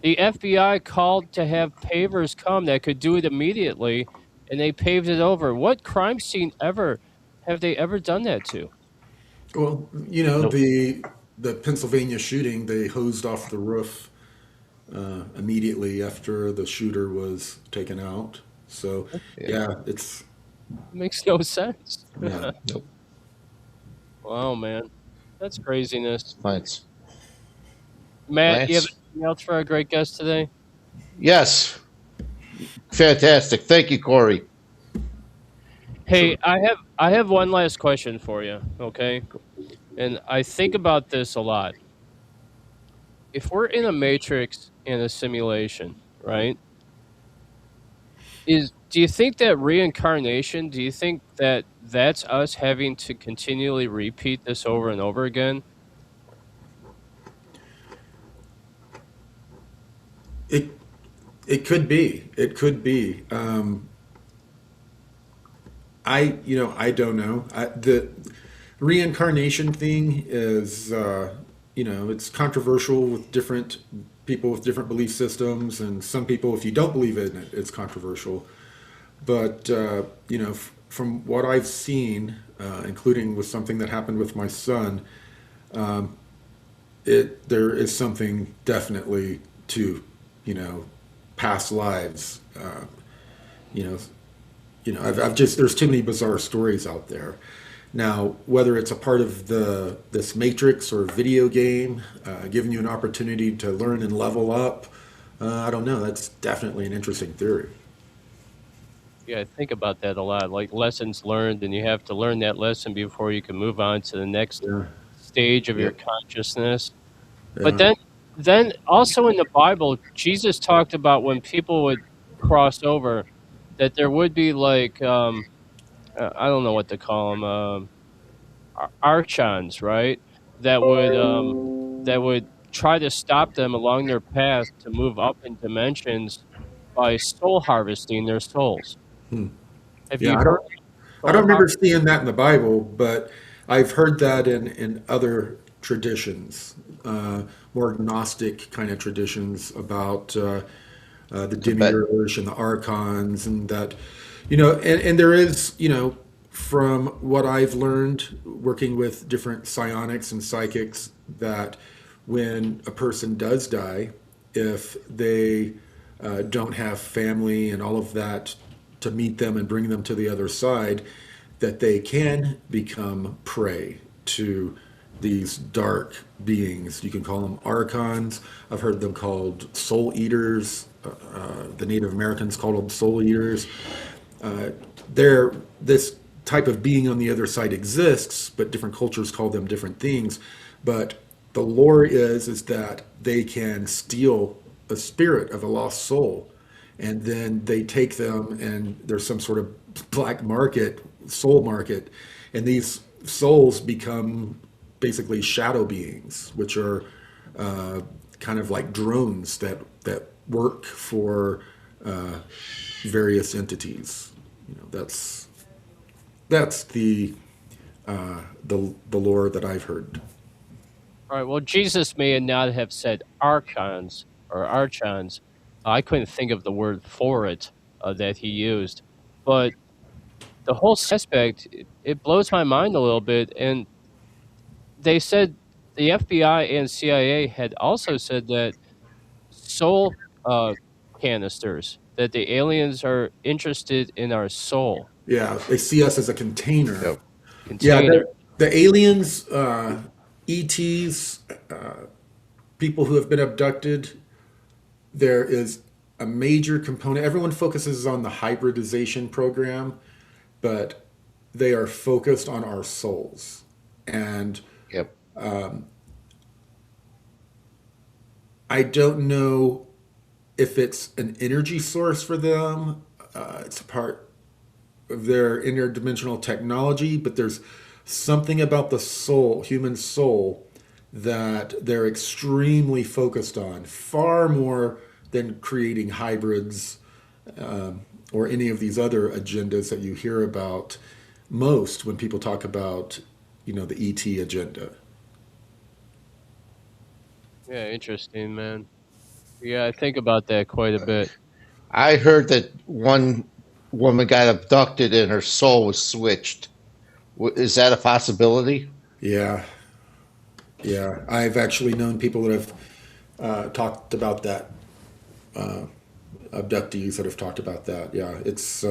The FBI called to have pavers come that could do it immediately, and they paved it over. What crime scene have they ever done that to? Well, Nope. the Pennsylvania shooting, they hosed off the roof immediately after the shooter was taken out. So yeah, It makes no sense. yeah. Nope. Wow, man. That's craziness. Thanks. Matt, do you have anything else for our great guest today? Yes. Fantastic. Thank you, Corey. Hey, I have one last question for you, okay? And I think about this a lot. If we're in a matrix in a simulation, right? Do you think that reincarnation, do you think that that's us having to continually repeat this over and over again? It could be. It could be. I don't know. The reincarnation thing is, it's controversial with different people with different belief systems, and some people, if you don't believe in it, it's controversial. But from what I've seen, including with something that happened with my son, there is something definitely to, past lives. I've just there's too many bizarre stories out there. Now, whether it's a part of this matrix or video game, giving you an opportunity to learn and level up, I don't know. That's definitely an interesting theory. Yeah, I think about that a lot. Like lessons learned, and you have to learn that lesson before you can move on to the next stage of your consciousness. But then also in the Bible, Jesus talked about when people would cross over, that there would be like I don't know what to call them, archons, right? That would try to stop them along their path to move up in dimensions by soul harvesting their souls. Have you heard? I don't remember seeing that in the Bible, but I've heard that in other traditions, more Gnostic kind of traditions about the Tibet. demiurge and the archons, and that, and there is, from what I've learned working with different psionics and psychics, that when a person does die, if they don't have family and all of that to meet them and bring them to the other side, that they can become prey to these dark beings. You can call them archons. I've heard them called soul eaters. The Native Americans called them soul eaters. They're this type of being on the other side exists, but different cultures call them different things. But the lore is that they can steal a spirit of a lost soul, and then they take them, and there's some sort of black market, soul market, and these souls become basically shadow beings, which are kind of like drones that work for various entities. That's the lore that I've heard. All right. Well, Jesus may not have said archons or archons. I couldn't think of the word for it that he used, but the whole aspect, it blows my mind a little bit. And they said the FBI and CIA had also said that soul canisters, that the aliens are interested in our soul Yeah, they see us as a container. Yep. Yeah, container. the aliens, ETs, people who have been abducted, there is a major component. Everyone focuses on the hybridization program, but they are focused on our souls. And Yep. I don't know if it's an energy source for them. It's a part of their interdimensional technology, but there's something about the soul, human soul, that they're extremely focused on, far more than creating hybrids, or any of these other agendas that you hear about most when people talk about, the ET agenda. Yeah, interesting, man. Yeah, I think about that quite a bit. I heard that one woman got abducted and her soul was switched. Is that a possibility? Yeah, yeah. I've actually known people that have talked about that, abductees that have talked about that. Yeah, it's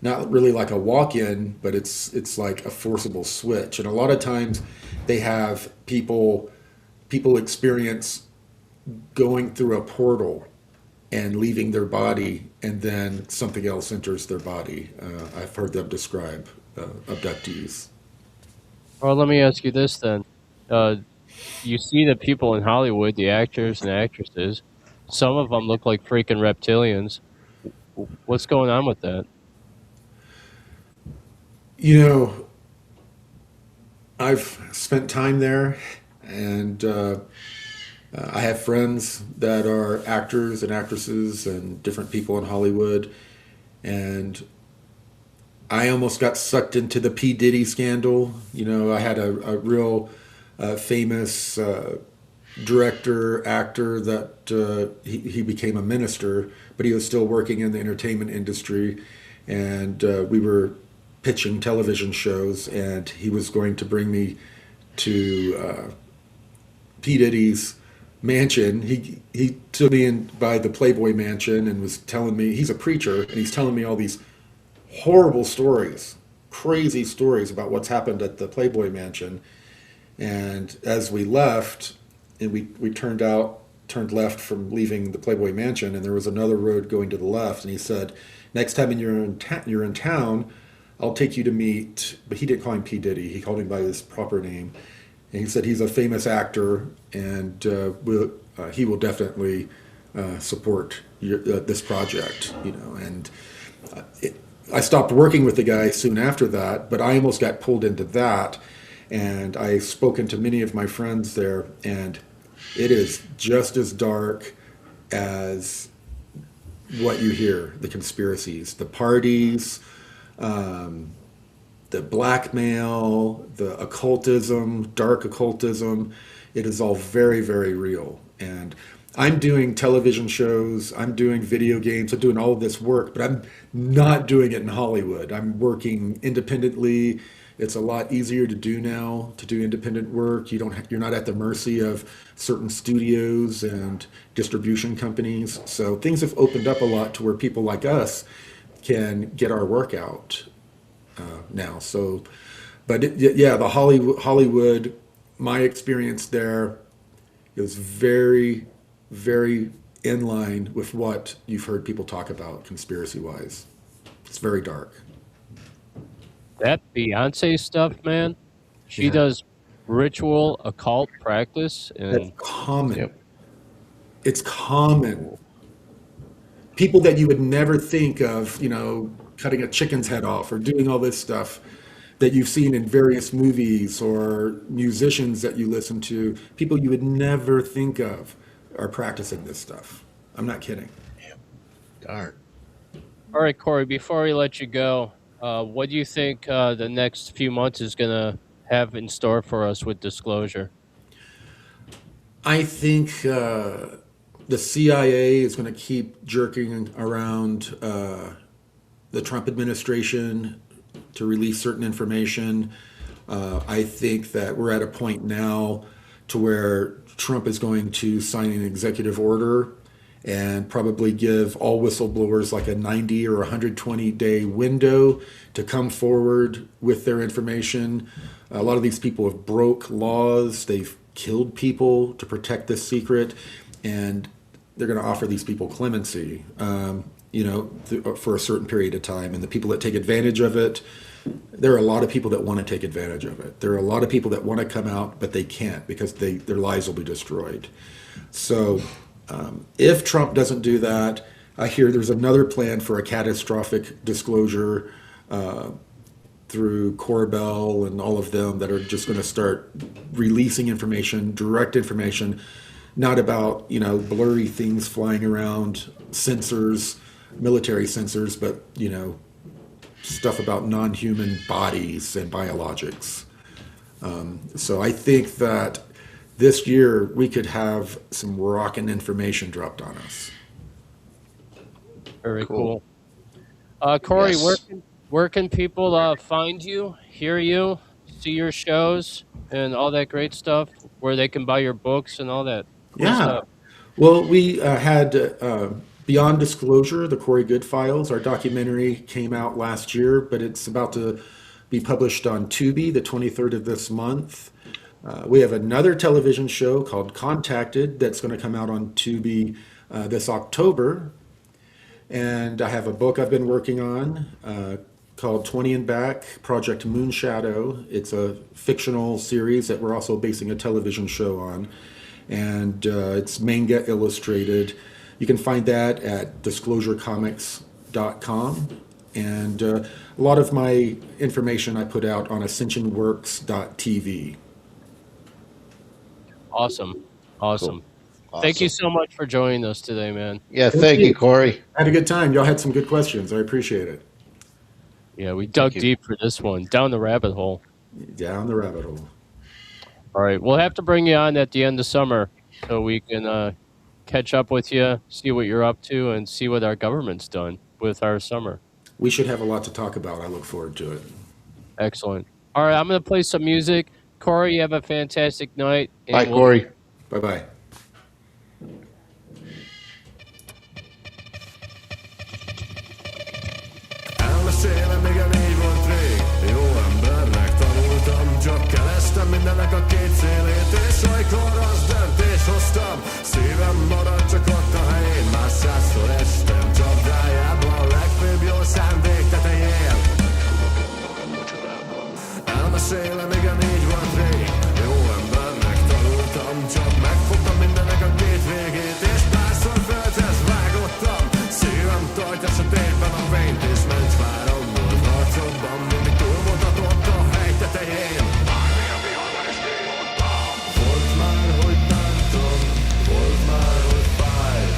not really like a walk-in, but it's like a forcible switch. And a lot of times, they have people experience going through a portal and leaving their body, and then something else enters their body. I've heard them describe abductees. Well, let me ask you this then. Uh, you see the people in Hollywood, the actors and actresses, some of them look like freaking reptilians. What's going on with that? You know, I've spent time there, and I have friends that are actors and actresses and different people in Hollywood, and I almost got sucked into the P. Diddy scandal. I had a real famous director, actor that he became a minister, but he was still working in the entertainment industry, and we were pitching television shows, and he was going to bring me to P. Diddy's mansion. He took me in by the Playboy Mansion and was telling me, he's a preacher, and he's telling me all these horrible stories, crazy stories about what's happened at the Playboy Mansion. And as we left, and we turned left from leaving the Playboy Mansion, and there was another road going to the left, and he said, next time you're in town, I'll take you to meet, but he didn't call him P. Diddy, he called him by his proper name. And he said he's a famous actor, and he will definitely support this project, and I stopped working with the guy soon after that, but I almost got pulled into that. And I've spoken to many of my friends there, and it is just as dark as what you hear, the conspiracies, the parties, the blackmail, the occultism, dark occultism, it is all very, very real. And I'm doing television shows, I'm doing video games, I'm doing all of this work, but I'm not doing it in Hollywood. I'm working independently. It's a lot easier to do now, to do independent work. You're not at the mercy of certain studios and distribution companies. So things have opened up a lot to where people like us can get our work out now. So, but yeah, the Hollywood, my experience there is very, very in line with what you've heard people talk about conspiracy-wise. It's very dark. That Beyonce stuff, man. She does ritual occult practice, and that's common. It's common. People that you would never think of, cutting a chicken's head off or doing all this stuff that you've seen in various movies, or musicians that you listen to, people you would never think of are practicing this stuff. I'm not kidding. Darn. All right, Corey, before we let you go, what do you think the next few months is going to have in store for us with disclosure? I think the CIA is going to keep jerking around the Trump administration to release certain information. I think that we're at a point now to where Trump is going to sign an executive order and probably give all whistleblowers like a 90 or 120-day window to come forward with their information. A lot of these people have broke laws. They've killed people to protect this secret, and they're going to offer these people clemency, for a certain period of time. And the people that take advantage of it, there are a lot of people that want to take advantage of it. There are a lot of people that want to come out, but they can't because their lives will be destroyed. So if Trump doesn't do that, I hear there's another plan for a catastrophic disclosure through Corbell and all of them that are just going to start releasing information, direct information, not about, blurry things flying around, sensors, military sensors, but, stuff about non-human bodies and biologics. So I think that this year we could have some rockin' information dropped on us. Very cool. Corey, Yes. where can people find you, hear you, see your shows, and all that great stuff? Where they can buy your books and all that cool stuff? Well, we had Beyond Disclosure, the Corey Goode Files. Our documentary came out last year, but it's about to be published on Tubi the 23rd of this month. We have another television show called Contacted that's going to come out on Tubi this October. And I have a book I've been working on called 20 and Back, Project Moonshadow. It's a fictional series that we're also basing a television show on. And it's manga illustrated. You can find that at disclosurecomics.com. And a lot of my information I put out on ascensionworks.tv. Awesome. Cool. Thank you so much for joining us today, man. Yeah, thank you, Corey. I had a good time. Y'all had some good questions. I appreciate it. Yeah, we dug deep for this one, down the rabbit hole. Down the rabbit hole. All right, we'll have to bring you on at the end of summer so we can catch up with you, see what you're up to, and see what our government's done with our summer. We should have a lot to talk about. I look forward to it. Excellent. All right, I'm going to play some music. Corey, you have a fantastic night. Bye, Corey. Bye-bye. Elmesélem, még a négy volt rég. Jó embernek tanultam, csak kerestem mindennek a két szélét, és olykor az döntés hoztam. Szívem maradt csak ott a helyén, már százszor estem csapdájában, a legfőbb jó szándék tetején. Elmesélem, még a négy volt rég. Jó embernek tanultam, csak megfogtam mindennek a két végét, és párszor földhez vágottam. Szívem tartja sötétben a fényt, és mencsvárom volt harcokban, mindig túlmutatott a hegy tetején. Volt már, hogy bántam, volt már, hogy fájt,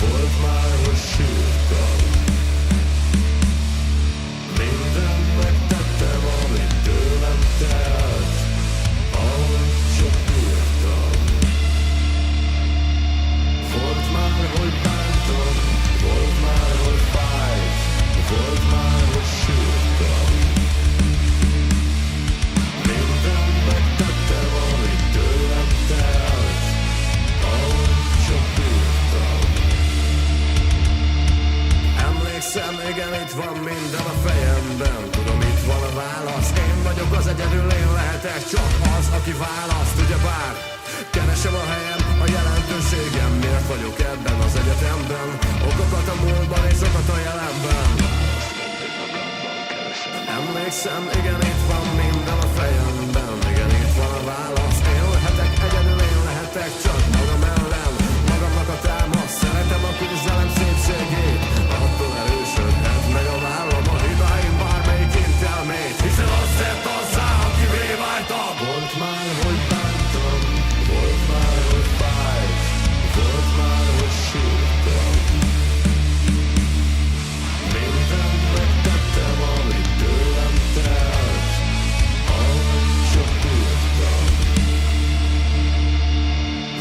volt már, hogy sírtam. Mindent megtettem, ami Emlékszem, igen, itt van minden a fejemben. Tudom, itt van a válasz. Én vagyok az egyedül, én lehetek csak az, aki választ. Ugyebár keresem a helyem, a jelentőségem. Miért vagyok ebben az egyetemben? Okokat a múltban és okokat a jelenben. Emlékszem, igen, itt van minden a fejemben. Igen, itt van a válasz. Én lehetek egyedül, én lehetek csak magam ellen. Magamnak a támasz, szeretem a küzdelem szépségét. Attól erősödhet meg a vállam a hibáim bármelyik intelmét. Hiszen azt tett azzá, akivé váltam. Volt már, hogy bántam, volt már, hogy fájt, volt már, hogy sírtam. Mindent megtettem, amit tőlem telt, ahogy csak tudtam.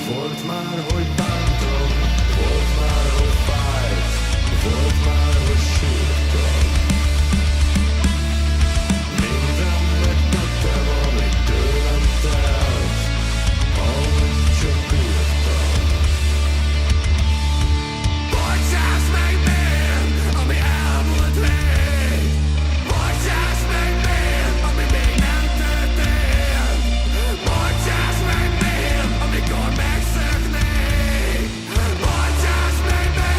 Volt már, hogy bántam, volt már, hogy fájt, volt már, hogy sírtam. Mindent megtettem, amit tőlem telt, ahogy csak tudtam. Bocsáss meg még, ami elmúlt rég. Bocsáss meg még, ami még nem történt. Bocsáss meg még, amikor megszöknék. Bocsáss meg még.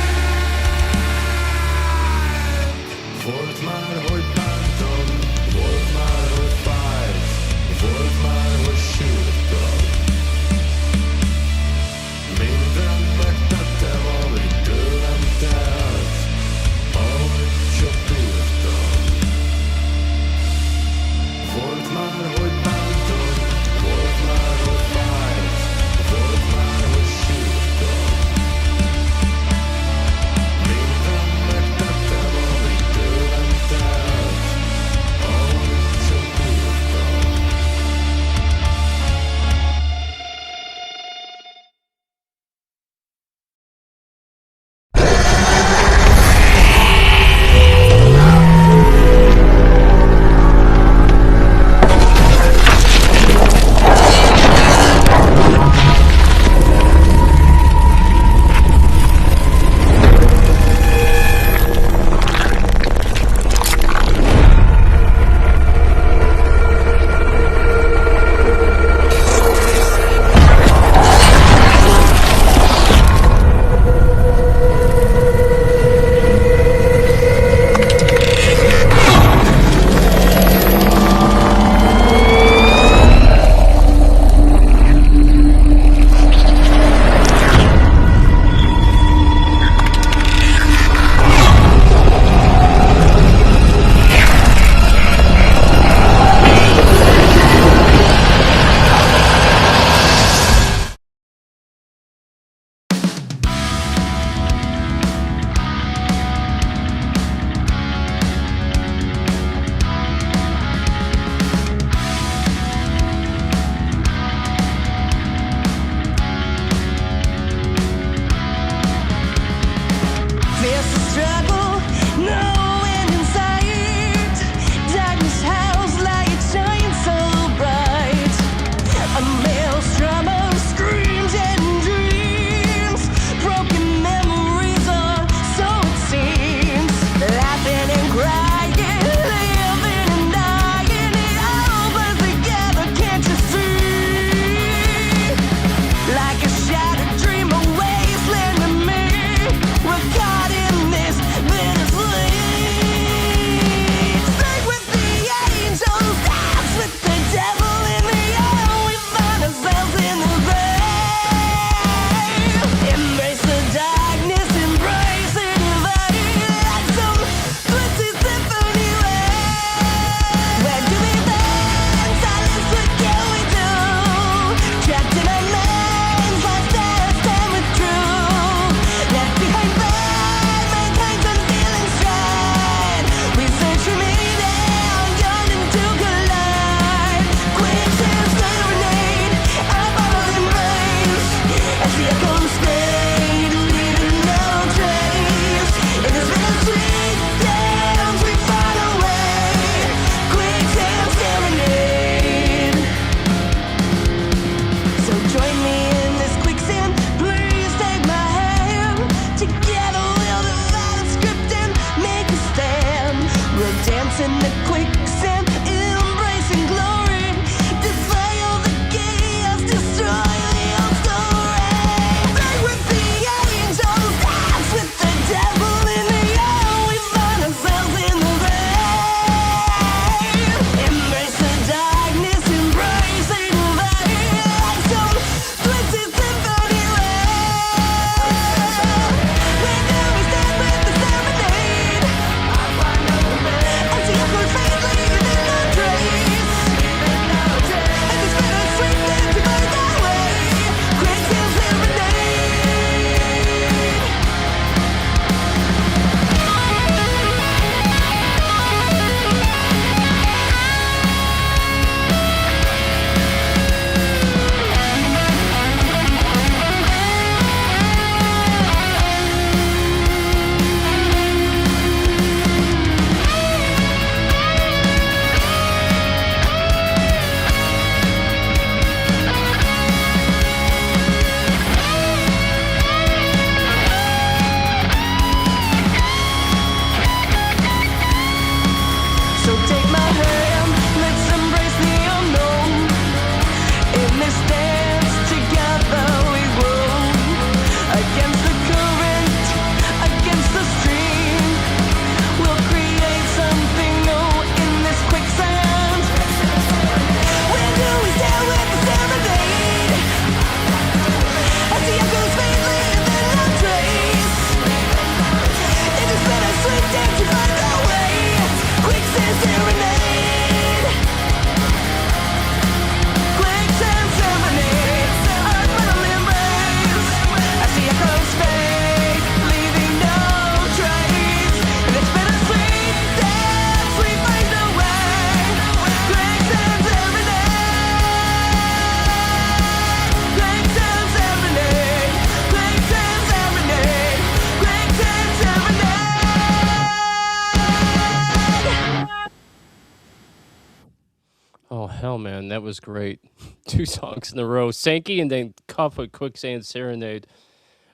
hell, man, that was great. 2 songs in a row. Sankey and then Cuff with Quicksand Serenade.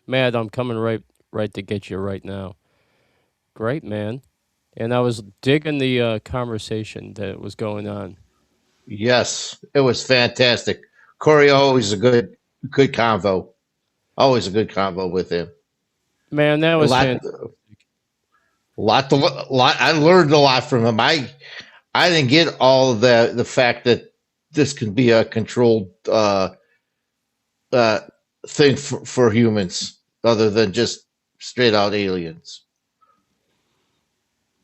Mad, I'm coming right to get you right now. Great, man. And I was digging the conversation that was going on. Yes, it was fantastic. Corey always a good convo. Always a good convo with him. Man, that A was lot, fantastic. lot. I learned a lot from him. I didn't get all of the fact that this can be a controlled uh, thing for humans, other than just straight out aliens.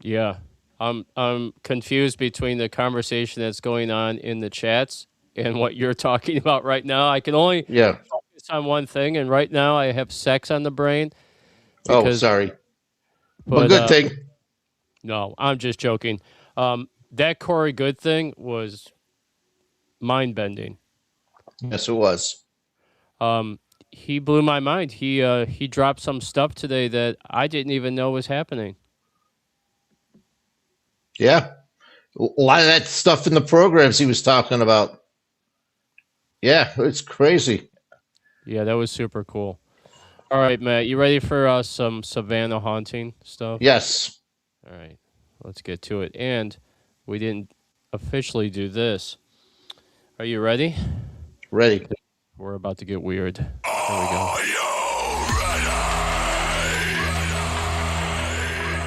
Yeah. I'm confused between the conversation that's going on in the chats and what you're talking about right now. I can only Yeah. focus on one thing, and right now I have sex on the brain. Oh, Because, sorry. But but good thing. no, I'm just joking. That Corey Good thing was mind bending. Yes, it was. He blew my mind. He dropped some stuff today that I didn't even know was happening. Yeah. A lot of that stuff in the programs he was talking about. Yeah, it's crazy. Yeah, that was super cool. All right, Matt, you ready for some Savannah haunting stuff? Yes. All right, let's get to it. And we didn't officially do this. Are you ready? Ready. We're about to get weird. Here we go.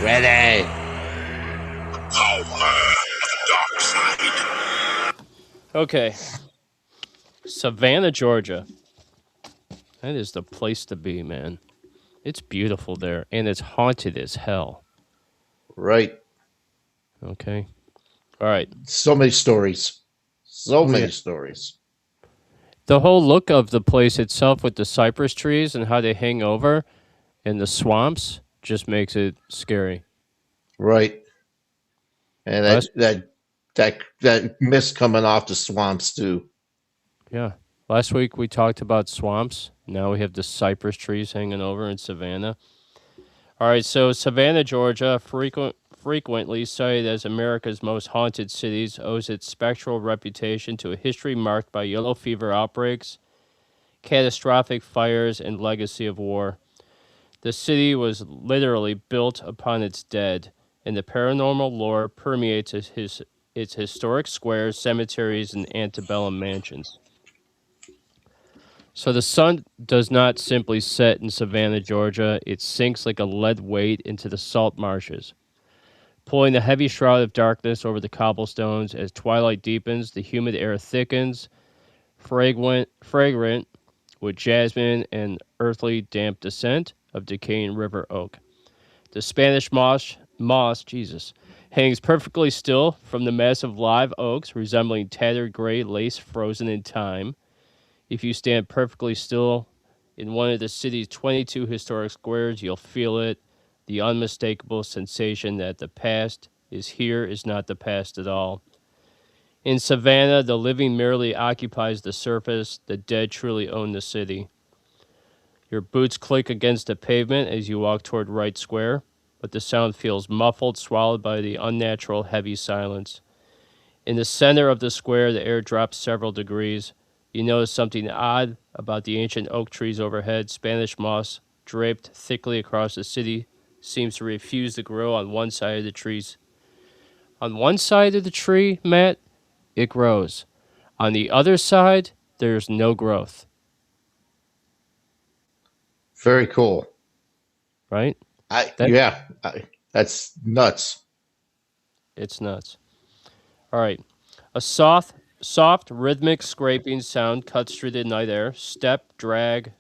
Ready. Okay. Savannah, Georgia. That is the place to be, man. It's beautiful there, and it's haunted as hell. Right. Okay. All right. So many stories. So many Yeah. stories. The whole look of the place itself with the cypress trees and how they hang over and the swamps just makes it scary. Right. And Last- that mist coming off the swamps too. Yeah. Last week we talked about swamps. Now we have the cypress trees hanging over in Savannah. All right, so Savannah, Georgia, frequently cited as America's most haunted cities, owes its spectral reputation to a history marked by yellow fever outbreaks, catastrophic fires, and legacy of war. The city was literally built upon its dead, and the paranormal lore permeates its historic squares, cemeteries, and antebellum mansions. So the sun does not simply set in Savannah, Georgia. It sinks like a lead weight into the salt marshes, pulling a heavy shroud of darkness over the cobblestones. As twilight deepens, the humid air thickens, fragrant with jasmine and earthly damp descent of decaying river oak. The Spanish moss, Jesus, hangs perfectly still from the massive live oaks, resembling tattered gray lace frozen in time. If you stand perfectly still in one of the city's 22 historic squares, you'll feel it, the unmistakable sensation that the past is here is not the past at all. In Savannah, the living merely occupies the surface, the dead truly own the city. Your boots click against the pavement as you walk toward Wright Square, but the sound feels muffled, swallowed by the unnatural heavy silence. In the center of the square, the air drops several degrees. You notice something odd about the ancient oak trees overhead. Spanish moss, draped thickly across the city, seems to refuse to grow on one side of the trees. On one side of the tree, Matt, it grows. On the other side, there's no growth. Very cool. Right? That's nuts. It's nuts. All right. A soft, rhythmic scraping sound cuts through the night air. Step, drag,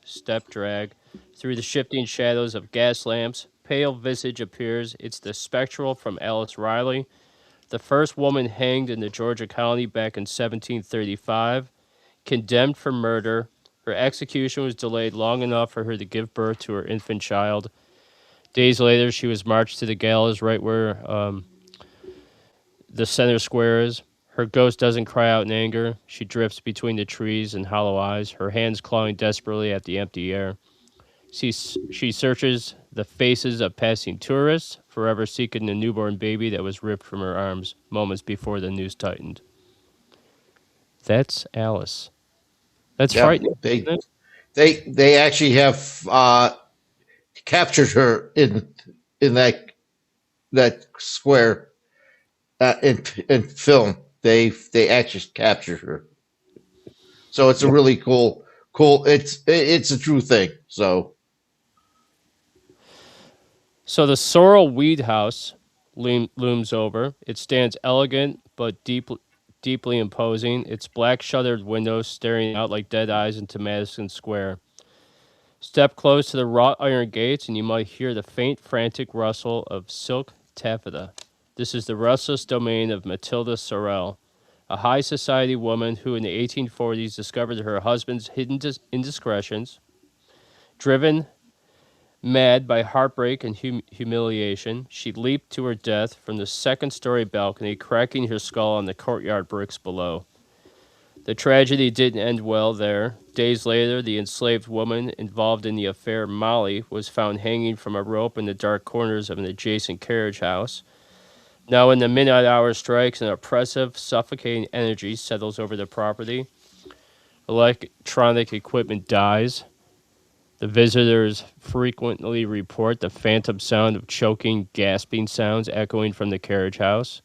through the shifting shadows of gas lamps. Pale visage appears. It's the spectral from Alice Riley, the first woman hanged in the Georgia colony back in 1735, condemned for murder. Her execution was delayed long enough for her to give birth to her infant child. Days later, she was marched to the gallows right where the center square is. Her ghost doesn't cry out in anger. She drifts between the trees and hollow eyes, her hands clawing desperately at the empty air. She searches the faces of passing tourists, forever seeking the newborn baby that was ripped from her arms moments before the news tightened. That's Alice. That's Yeah, frightening. they actually have captured her in that square in film. They actually captured her. So it's a really cool. It's a true thing. So the sorrel weed house looms over. It stands elegant but deeply imposing. Its black shuttered windows staring out like dead eyes into Madison Square. Step close to the wrought iron gates, and you might hear the faint, frantic rustle of silk taffeta. This is the restless domain of Matilda Sorel, a high society woman who in the 1840s discovered her husband's hidden indiscretions. Driven mad by heartbreak and humiliation, she leaped to her death from the second-story balcony, cracking her skull on the courtyard bricks below. The tragedy didn't end well there. Days later, the enslaved woman involved in the affair, Molly, was found hanging from a rope in the dark corners of an adjacent carriage house. Now, when the midnight hour strikes, an oppressive, suffocating energy settles over the property. Electronic equipment dies. The visitors frequently report the phantom sound of choking, gasping sounds echoing from the carriage house,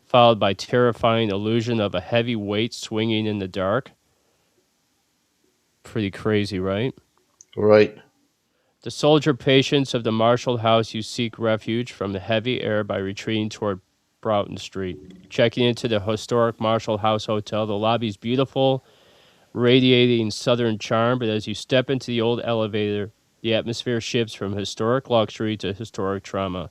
followed by terrifying illusion of a heavy weight swinging in the dark. Pretty crazy, right? right. The soldier patients of the Marshall House, you seek refuge from the heavy air by retreating toward Broughton Street. Checking into the historic Marshall House Hotel, the lobby is beautiful, radiating southern charm, but as you step into the old elevator, the atmosphere shifts from historic luxury to historic trauma.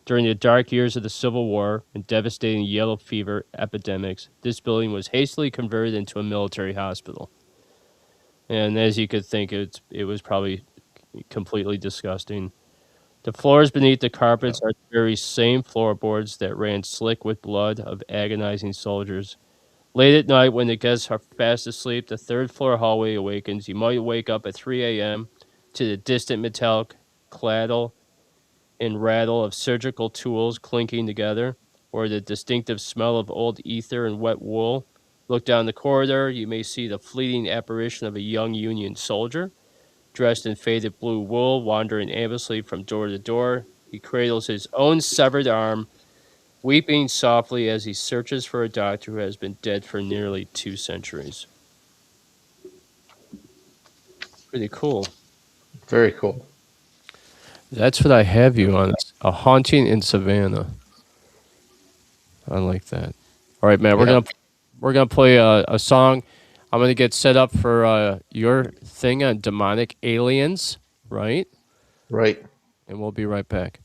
During the dark years of the Civil War and devastating yellow fever epidemics, this building was hastily converted into a military hospital. And as you could think, it was probably completely disgusting. The floors beneath the carpets are the very same floorboards that ran slick with blood of agonizing soldiers. Late at night, when the guests are fast asleep, the third-floor hallway awakens. You might wake up at 3 a.m. to the distant metallic claddle and rattle of surgical tools clinking together, or the distinctive smell of old ether and wet wool. Look down the corridor, you may see the fleeting apparition of a young Union soldier, dressed in faded blue wool, wandering aimlessly from door to door. He cradles his own severed arm, weeping softly as he searches for a doctor who has been dead for nearly 2 centuries. Pretty cool. Very cool. That's what I have you on. A Haunting in Savannah. I like that. All right, man. We're gonna play a song. I'm gonna get set up for your thing on demonic aliens, right? Right. And we'll be right back.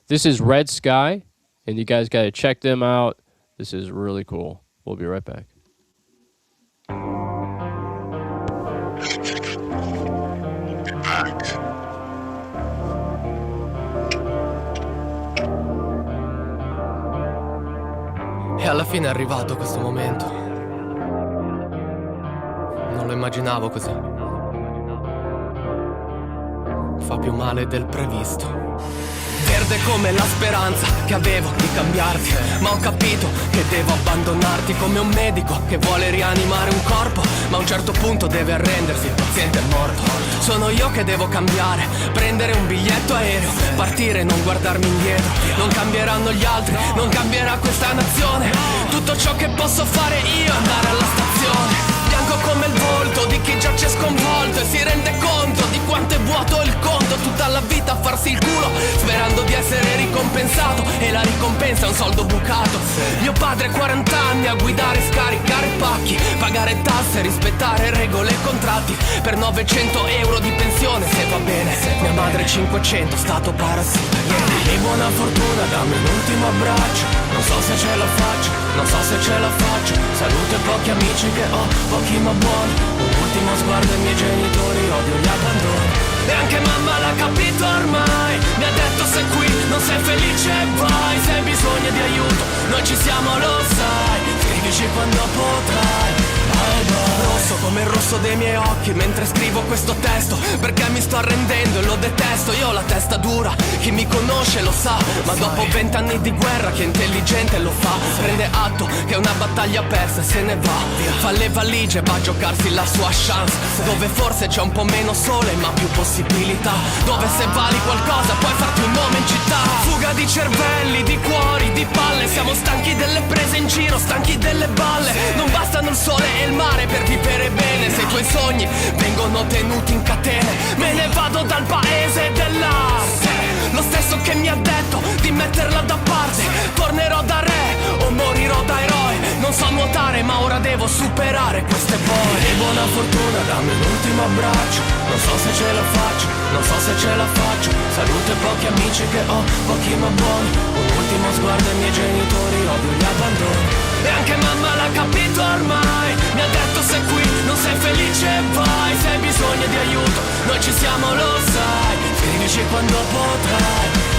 This is Red Sky, and you guys got to check them out. This is really cool. We'll be right back. E alla fine è arrivato questo momento. Non lo immaginavo così. Fa più male del previsto. Verde come la speranza che avevo di cambiarti, ma ho capito che devo abbandonarti come un medico che vuole rianimare un corpo, ma a un certo punto deve arrendersi, il paziente è morto. Sono io che devo cambiare, prendere un biglietto aereo, partire e non guardarmi indietro. Non cambieranno gli altri, non cambierà questa nazione. Tutto ciò che posso fare io è andare alla stazione. Bianco come il volto di chi già c'è sconvolto e si rende conto di quanto è vuoto il conto. Tutta la vita a farsi il culo sperando di essere ricompensato, e la ricompensa è un soldo bucato. Mio padre 40 anni a guidare, scaricare pacchi, pagare tasse, rispettare regole e contratti per 900 euro di pensione, se va bene. Mia madre 500, stato parassita. E buona fortuna, dammi un ultimo abbraccio. Non so se ce la faccio, non so se ce la faccio. Salute pochi amici che ho, pochi ma buoni. Un ultimo sguardo ai miei genitori, odio gli abbandoni. E anche mamma l'ha capito ormai, mi ha detto sei qui, non sei felice vai. Se hai bisogno di aiuto, noi ci siamo, lo sai. Scrivici quando potrai. Bye bye. Rosso come il rosso dei miei occhi mentre scrivo questo testo, perché mi sto arrendendo e lo detesto. Io ho la testa dura, chi mi conosce lo sa, ma dopo 20 anni di guerra chi è intelligente lo fa. Prende atto che è una battaglia persa e se ne va, fa le valigie, va a giocarsi la sua chance, dove forse c'è un po' meno sole ma più possibilità, dove se vali qualcosa puoi farti un nome in città. Fuga di cervelli, di cuori, di palle, siamo stanchi delle prese in giro, stanchi delle balle. Non bastano il sole e il mare per vivere bene, se i tuoi sogni vengono tenuti in catene. Me ne vado dal paese dell'arte, lo stesso che mi ha detto di metterla da parte. Tornerò da re o morirò da eroe, non so nuotare ma ora devo superare queste boe. E buona fortuna, dammi un ultimo abbraccio, non so se ce la faccio, non so se ce la faccio. Salute pochi amici che ho, pochi ma buoni. Un ultimo sguardo ai miei genitori, odio gli abbandoni. E anche mamma l'ha capito ormai, mi ha detto sei qui, non sei felice vai. Se hai bisogno di aiuto, noi ci siamo lo sai, scrivici quando potrai.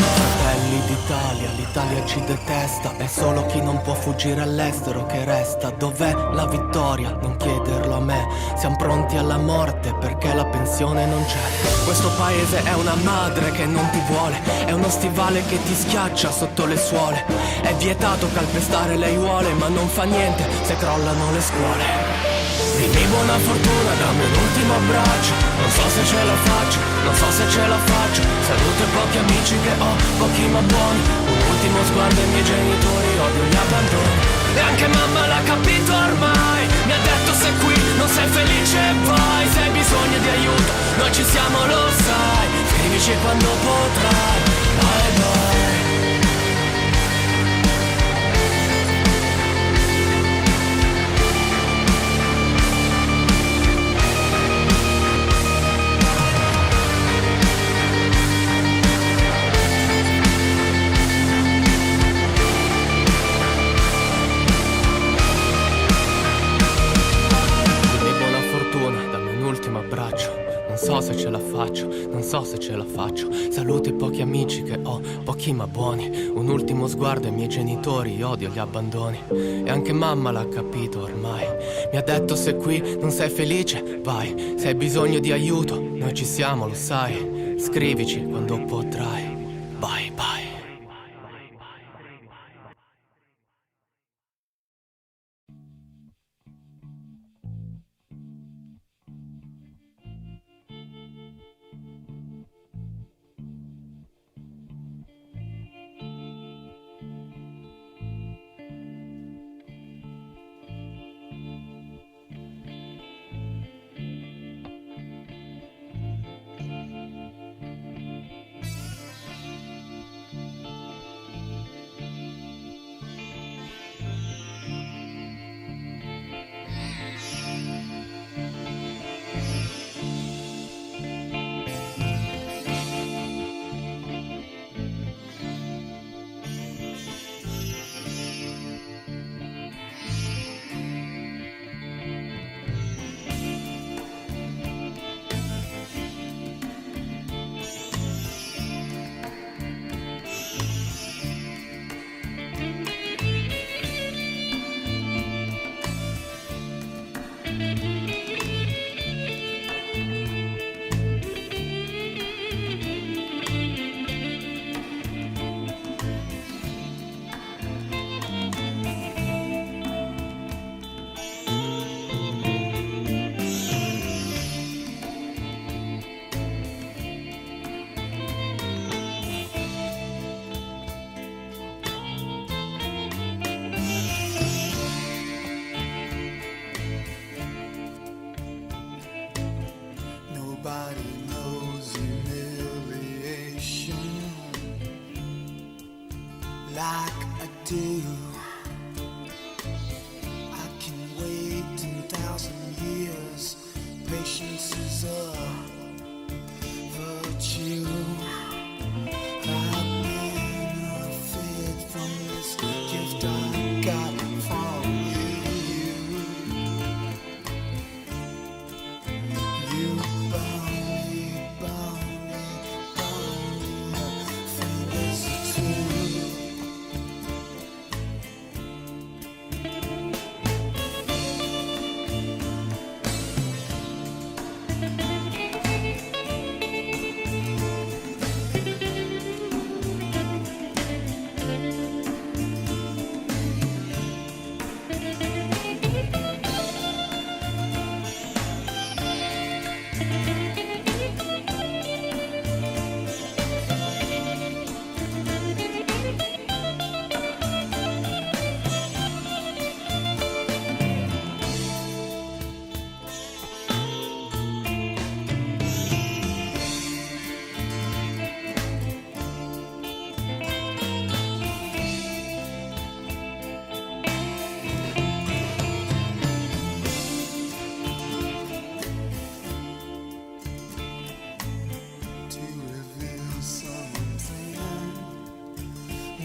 Fratelli d'Italia, l'Italia ci detesta, è solo chi non può fuggire all'estero che resta. Dov'è la vittoria? Non chiederlo a me, siamo pronti alla morte perché la pensione non c'è. Questo paese è una madre che non ti vuole, è uno stivale che ti schiaccia sotto le suole. È vietato calpestare le aiuole, ma non fa niente se crollano le scuole. Dimmi buona fortuna, dammi un ultimo abbraccio, non so se ce la faccio, non so se ce la faccio. Salute pochi amici che ho, pochi ma buoni. Un ultimo sguardo ai miei genitori, odio gli abbandoni. E anche mamma l'ha capito ormai, mi ha detto sei qui, non sei felice vai. Se hai bisogno di aiuto, noi ci siamo lo sai, scrivici quando potrai. Bye bye. Non so se ce la faccio, non so se ce la faccio. Saluto i pochi amici che ho, pochi ma buoni. Un ultimo sguardo ai miei genitori, odio gli abbandoni. E anche mamma l'ha capito ormai, mi ha detto se qui non sei felice, vai. Se hai bisogno di aiuto, noi ci siamo, lo sai. Scrivici quando potrai. Bye bye.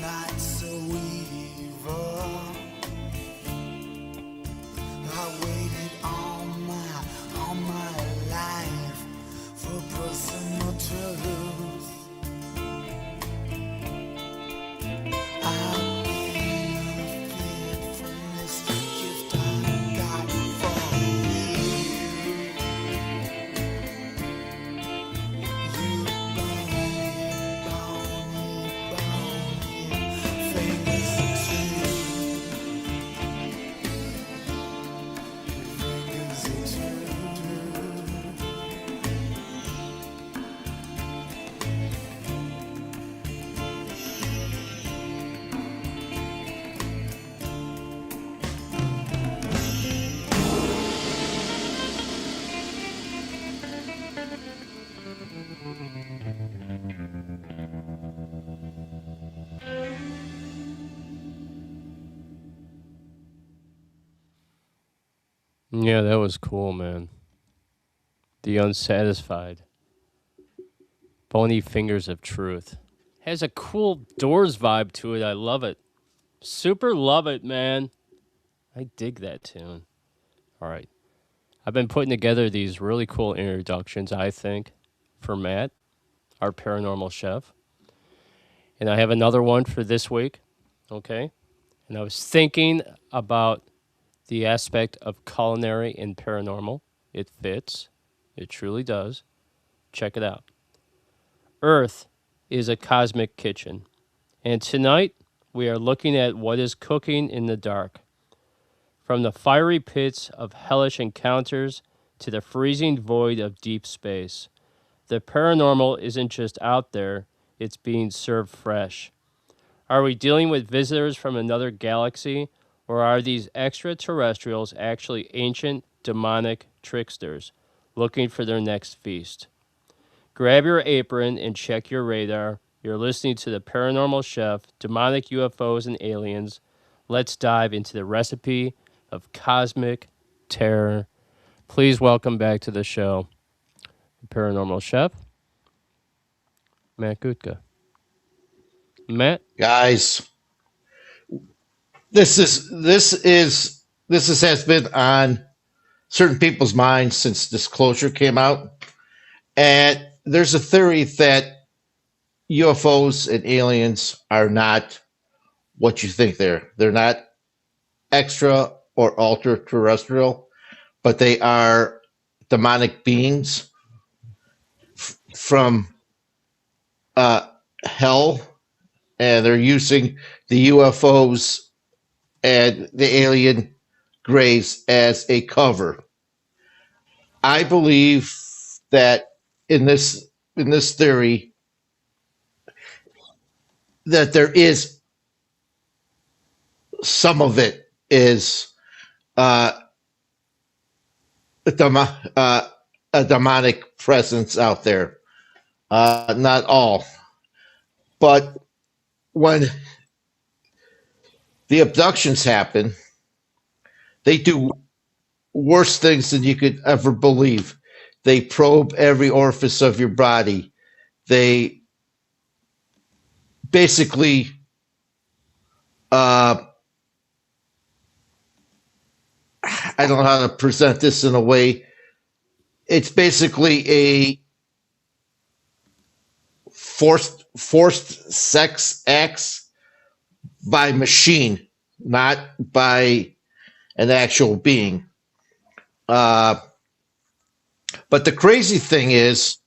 not so evil. I waited all my life for personal truth. I'm benefited from this gift I got from you. You bone me, fingers too. Yeah, that was cool, man. The Unsatisfied. Bony Fingers of Truth. Has a cool Doors vibe to it. I love it. Super love it, man. I dig that tune. All right. I've been putting together these really cool introductions, I think, for Matt, our paranormal chef. And I have another one for this week. Okay. And I was thinking about the aspect of culinary and paranormal. It fits. It truly does. Check it out. Earth is a cosmic kitchen. And tonight, we are looking at what is cooking in the dark. From the fiery pits of hellish encounters to the freezing void of deep space, the paranormal isn't just out there, it's being served fresh. Are we dealing with visitors from another galaxy, or are these extraterrestrials actually ancient demonic tricksters looking for their next feast? Grab your apron and check your radar. You're listening to the Paranormal Chef, Demonic UFOs and Aliens. Let's dive into the recipe of cosmic terror. Please welcome back to the show, the Paranormal Chef, Matt Gutka. Matt? Guys, this has been on certain people's minds since Disclosure came out. And there's a theory that UFOs and aliens are not what you think they're. They're not extra or ultra terrestrial, but they are demonic beings from hell, and they're using the UFOs and the alien graves as a cover. I believe that in this theory that there is some of it is a demonic presence out there. Not all. But when the abductions happen, they do worse things than you could ever believe. They probe every orifice of your body. They basically I don't know how to present this in a way. It's basically a forced sex acts by machine, not by an actual being. But the crazy thing is,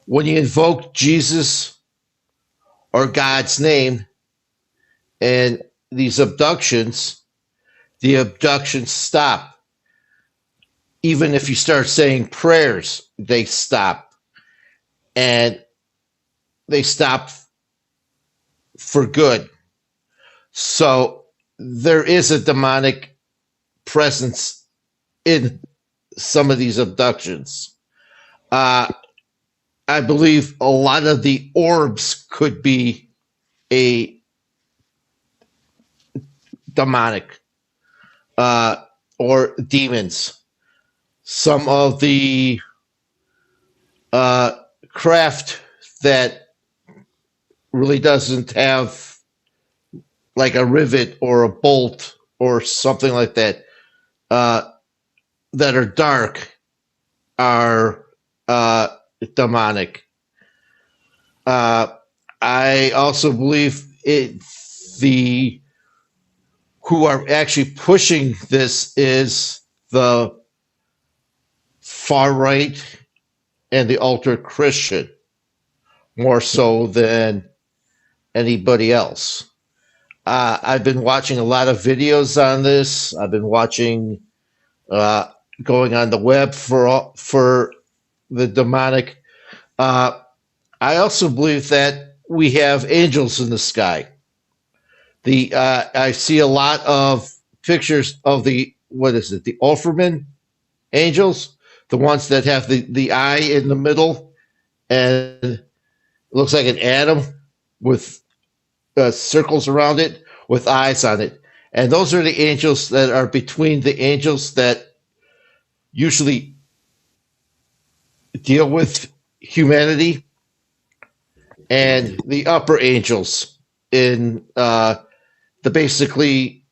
when you invoke Jesus or God's name in these abductions, the abductions stop. Even if you start saying prayers, they stop. And they stop for good. So there is a demonic presence in some of these abductions. I believe a lot of the orbs could be a demonic or demons. Some of the craft that really doesn't have like a rivet or a bolt or something like that, that are dark, are demonic. I also believe the who are actually pushing this is the far right and the ultra Christian, more so than anybody else. I've been watching a lot of videos on this. I've been watching, going on the web for the demonic. I also believe that we have angels in the sky. I see a lot of pictures of the Ultraman angels, the ones that have the eye in the middle and it looks like an atom with circles around it with eyes on it. And those are the angels that are between the angels that usually deal with humanity and the upper angels in the basically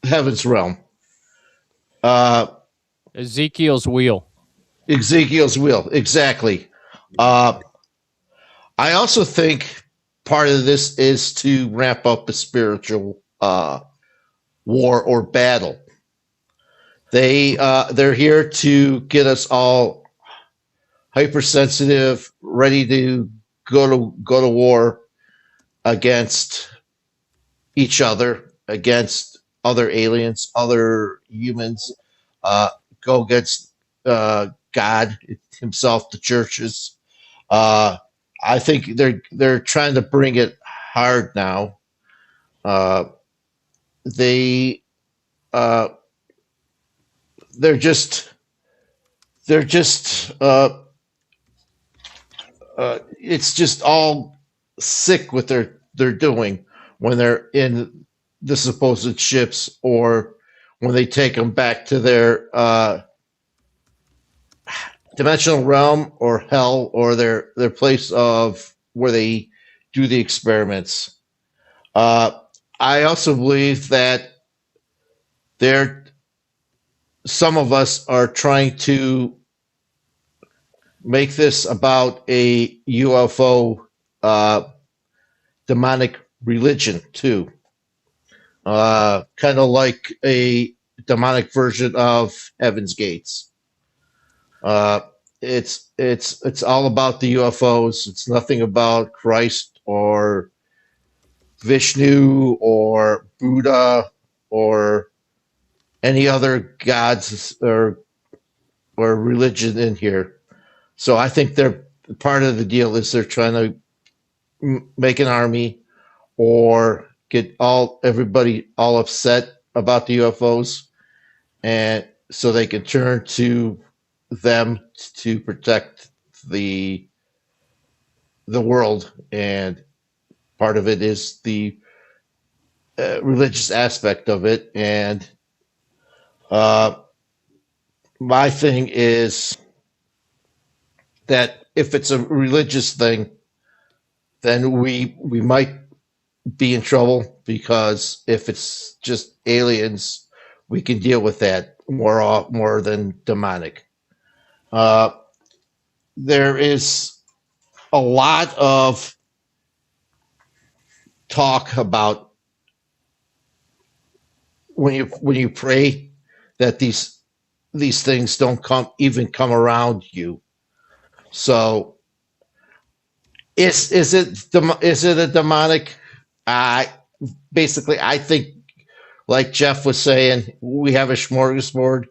heaven's realm. Ezekiel's wheel. Ezekiel's wheel, exactly. I also think part of this is to ramp up a spiritual war or battle. They're here to get us all hypersensitive, ready to go to war against each other, against other aliens, other humans, go against God himself, the churches. I think they're trying to bring it hard now. They're just it's just all sick what they're doing when they're in the supposed ships or when they take them back to their dimensional realm or hell or their place of where they do the experiments. I also believe that some of us are trying to make this about a UFO demonic religion too, kind of like a demonic version of Heaven's Gates. It's all about the UFOs. It's nothing about Christ or Vishnu or Buddha or any other gods or religion in here. So I think they're part of the deal is they're trying to make an army or get everybody all upset about the UFOs, and so they can turn to them to protect the world. And part of it is the religious aspect of it. And my thing is that if it's a religious thing, then we might be in trouble, because if it's just aliens, we can deal with that more than demonic. There is a lot of talk about when you pray that these things don't come around you. So is it a demonic? Basically, I think, like Jeff was saying, we have a smorgasbord,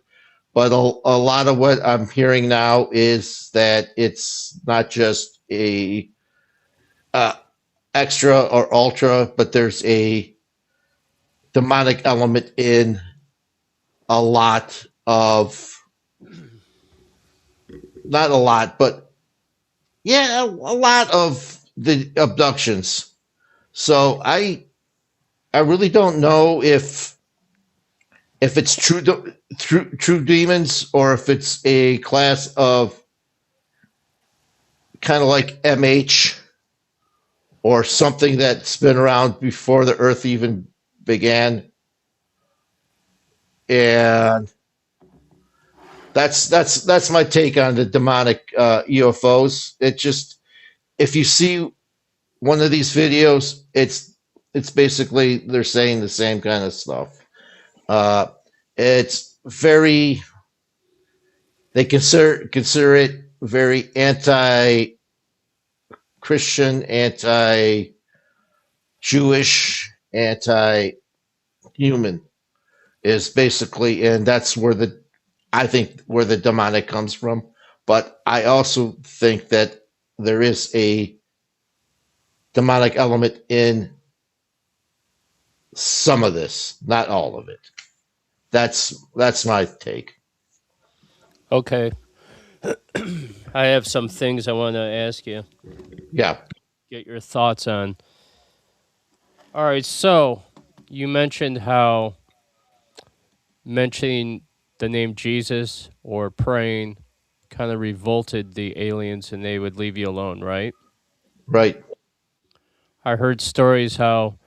but a lot of what I'm hearing now is that it's not just a extra or ultra, but there's a demonic element in a lot of, not a lot, but yeah, a lot of the abductions. So I really don't know if it's true demons or if it's a class of kind of like MH or something that's been around before the Earth even began. And that's my take on the demonic UFOs. It just, if you see one of these videos, it's basically they're saying the same kind of stuff. Uh, it's very, they consider it very anti-Christian, anti-Jewish, anti-human is basically, and that's where I think where the demonic comes from. But I also think that there is a demonic element in some of this, not all of it. That's my take. Okay. I have some things I want to ask you. Yeah. Get your thoughts on. All right, so you mentioned how mentioning the name Jesus or praying kind of revolted the aliens and they would leave you alone, right? Right. I heard stories how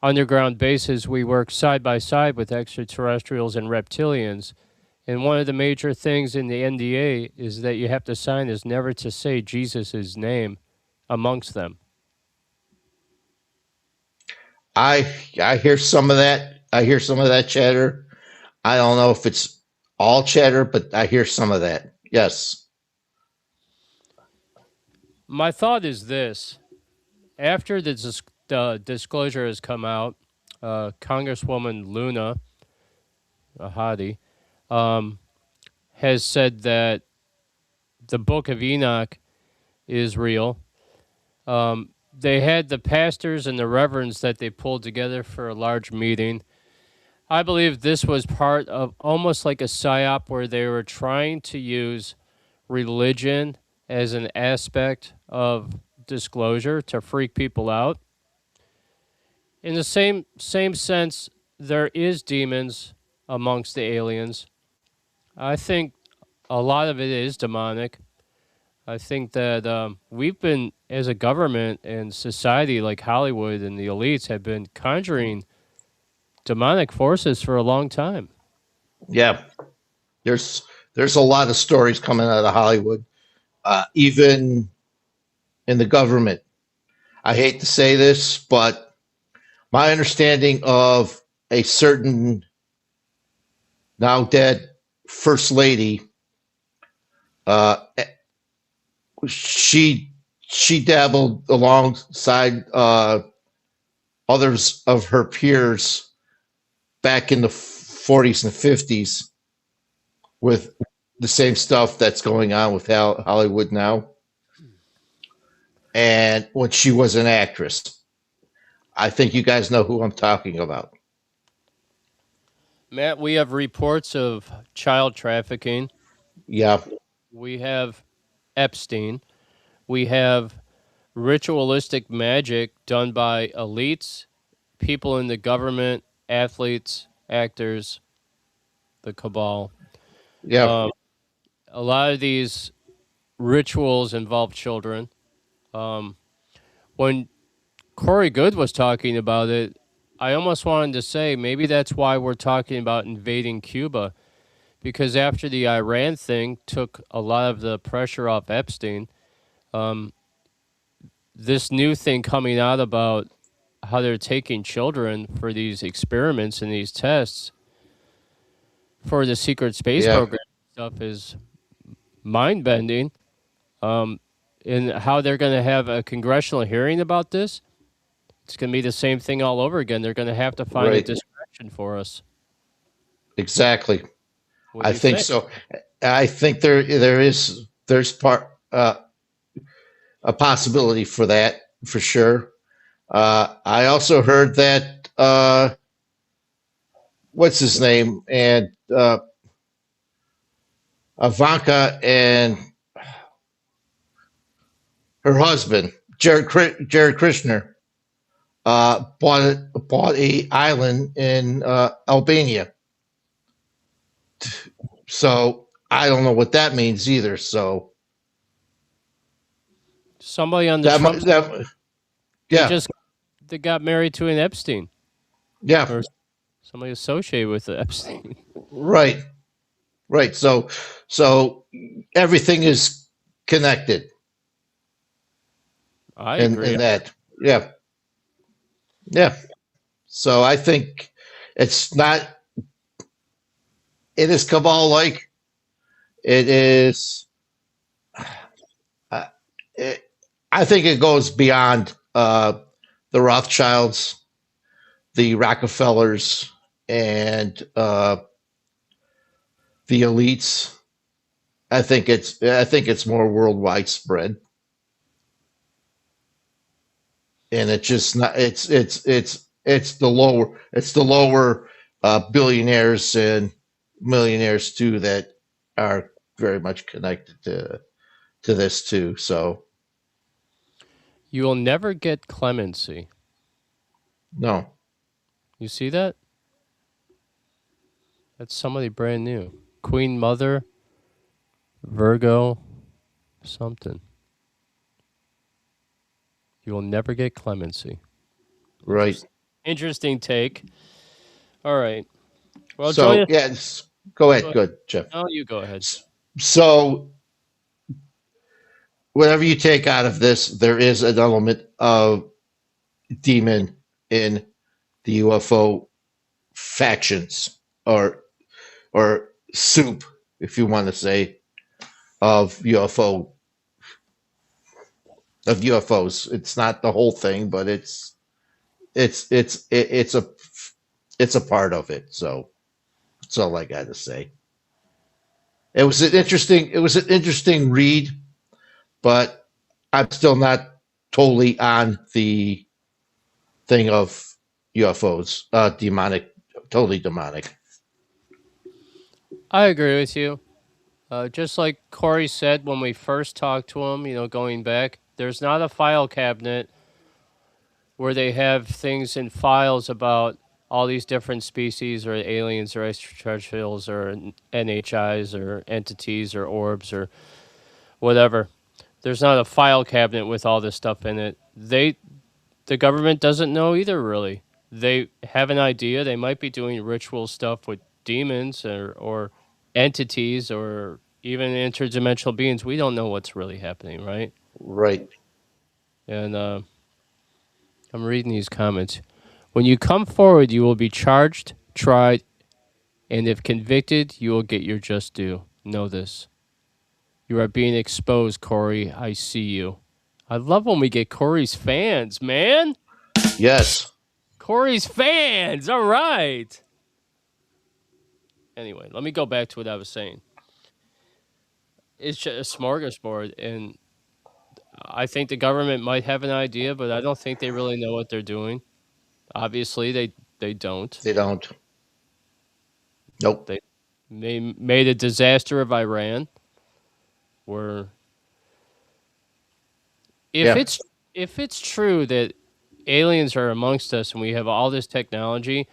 underground bases we work side by side with extraterrestrials and reptilians. And one of the major things in the NDA is that you have to sign is never to say Jesus' name amongst them. I hear some of that. I hear some of that chatter. I don't know if it's all chatter, but I hear some of that. Yes. My thought is this. After the disclosure has come out, Congresswoman Luna Hadi has said that the Book of Enoch is real. They had the pastors and the reverends that they pulled together for a large meeting. I believe this was part of almost like a psyop where they were trying to use religion as an aspect of disclosure to freak people out. In the same sense, there is demons amongst the aliens. I think a lot of it is demonic. I think that we've been, as a government and society like Hollywood and the elites, have been conjuring demonic forces for a long time. Yeah. There's a lot of stories coming out of Hollywood, even in the government. I hate to say this, but my understanding of a certain now dead first lady, uh, she dabbled alongside others of her peers back in the 40s and 50s with the same stuff that's going on with Hollywood now. And when she was an actress, I think you guys know who I'm talking about. Matt, we have reports of child trafficking. Yeah. We have Epstein. We have ritualistic magic done by elites, people in the government, athletes, actors, the cabal. Yeah. A lot of these rituals involve children. When Corey Goode was talking about it, I almost wanted to say maybe that's why we're talking about invading Cuba, because after the Iran thing took a lot of the pressure off Epstein, this new thing coming out about how they're taking children for these experiments and these tests for the secret space program stuff is mind-bending. And how they're going to have a congressional hearing about this, it's going to be the same thing all over again. They're going to have to find a distraction for us. Exactly. I think so. I think there's a possibility for that, for sure. I also heard that what's his name, and Ivanka and her husband Jared Kushner bought a island in Albania. So I don't know what that means either. So somebody on the Trump Yeah. They got married to an Epstein Yeah. or somebody associated with Epstein. Right. Right. So everything is connected I in agree. that. Yeah. Yeah. So I think it's not, it is cabal like. It is, uh, it, I think it goes beyond the Rothschilds, the Rockefellers, and the elites. I think it's more worldwide spread, and it's just not. It's the lower billionaires and millionaires too that are very much connected to this too. So You will never get clemency. no, You see that? That's somebody brand new. Queen Mother, Virgo, something. You will never get clemency. right. Interesting take. All right. Well, join So us. yes, go Go ahead. ahead. Good, Jeff. No, you go ahead. So whatever you take out of this, there is an element of demon in the UFO factions or soup, if you want to say, of UFOs. It's not the whole thing, but it's a part of it. So that's all I got to say. It was an interesting read, but I'm still not totally on the thing of UFOs, demonic, totally demonic. I agree with you. Just like Corey said when we first talked to him, going back, there's not a file cabinet where they have things in files about all these different species or aliens or extraterrestrials or NHIs or entities or orbs or whatever. There's not a file cabinet with all this stuff in it. The government doesn't know either, really. They have an idea. They might be doing ritual stuff with demons or entities or even interdimensional beings. We don't know what's really happening, right? Right. And I'm reading these comments. When you come forward, you will be charged, tried, and if convicted, you will get your just due. Know this. You are being exposed, Corey. I see you. I love when we get Corey's fans, man. Yes. Corey's fans. All right. Anyway, let me go back to what I was saying. It's just a smorgasbord, and I think the government might have an idea, but I don't think they really know what they're doing. Obviously, they don't. They don't. Nope. They made a disaster of Iran, where Yeah. if it's true that aliens are amongst us and we have all this technology,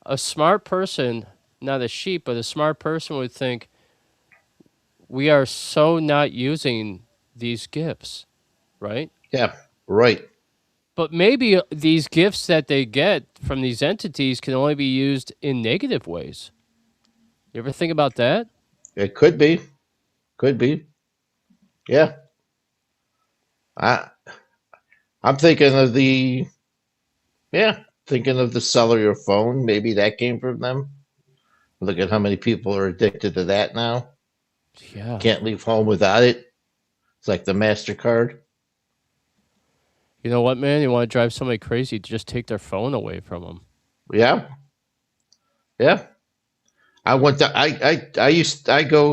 a smart person, not a sheep, but a smart person would think we are so not using these gifts, right? Yeah. Right. But maybe these gifts that they get from these entities can only be used in negative ways. You ever think about that? It could be. Could be. Yeah. I I'm thinking of the cellular phone. Maybe that came from them. Look at how many people are addicted to that now. Yeah. Can't leave home without it. It's like the MasterCard. You know what, man? You want to drive somebody crazy, just take their phone away from them. Yeah. Yeah. I go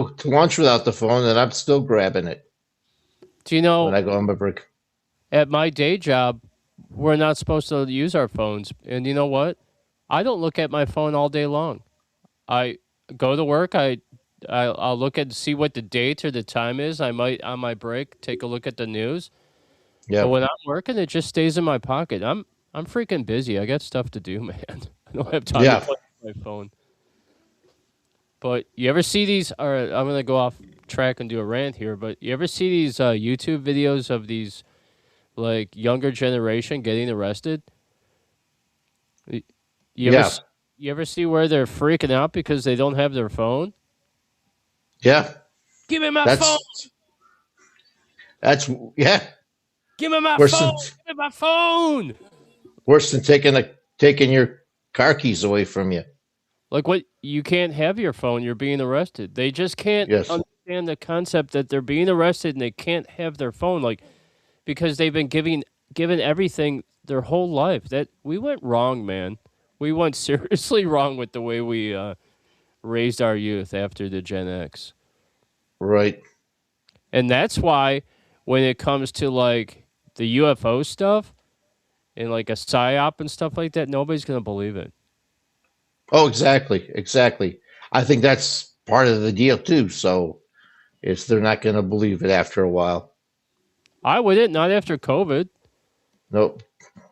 to lunch without the phone and I'm still grabbing it Do you know, when I go on my break. at my day job, we're not supposed to use our phones. And you know what? I don't look at my phone all day long. I go to work. I'll look at see what the date or the time is. I might on my break take a look at the news. But Yeah. when I'm working, it just stays in my pocket. I'm freaking busy. I got stuff to do, man. I don't have time to Yeah. play with my phone. But you ever see these? Or I'm gonna go off track and do a rant here. But you ever see these YouTube videos of these like younger generation getting arrested. Y- You ever Yeah. s- you ever see where they're freaking out because they don't have their phone? Yeah. Give me my phone. That's that's yeah. Give me my Worse phone. than Give me my phone. worse than taking your car keys away from you. Like what? You can't have your phone. You're being arrested. They just can't Yes. understand the concept that they're being arrested and they can't have their phone. Like because they've been given everything their whole life. That we went wrong, man. We went seriously wrong with the way we raised our youth after the Gen X. Right. And that's why when it comes to like the UFO stuff and like a psyop and stuff like that, nobody's gonna believe it. Oh, exactly. Exactly. I think that's part of the deal too. So it's they're not going to believe it after a while. I wouldn't, not after COVID. Nope.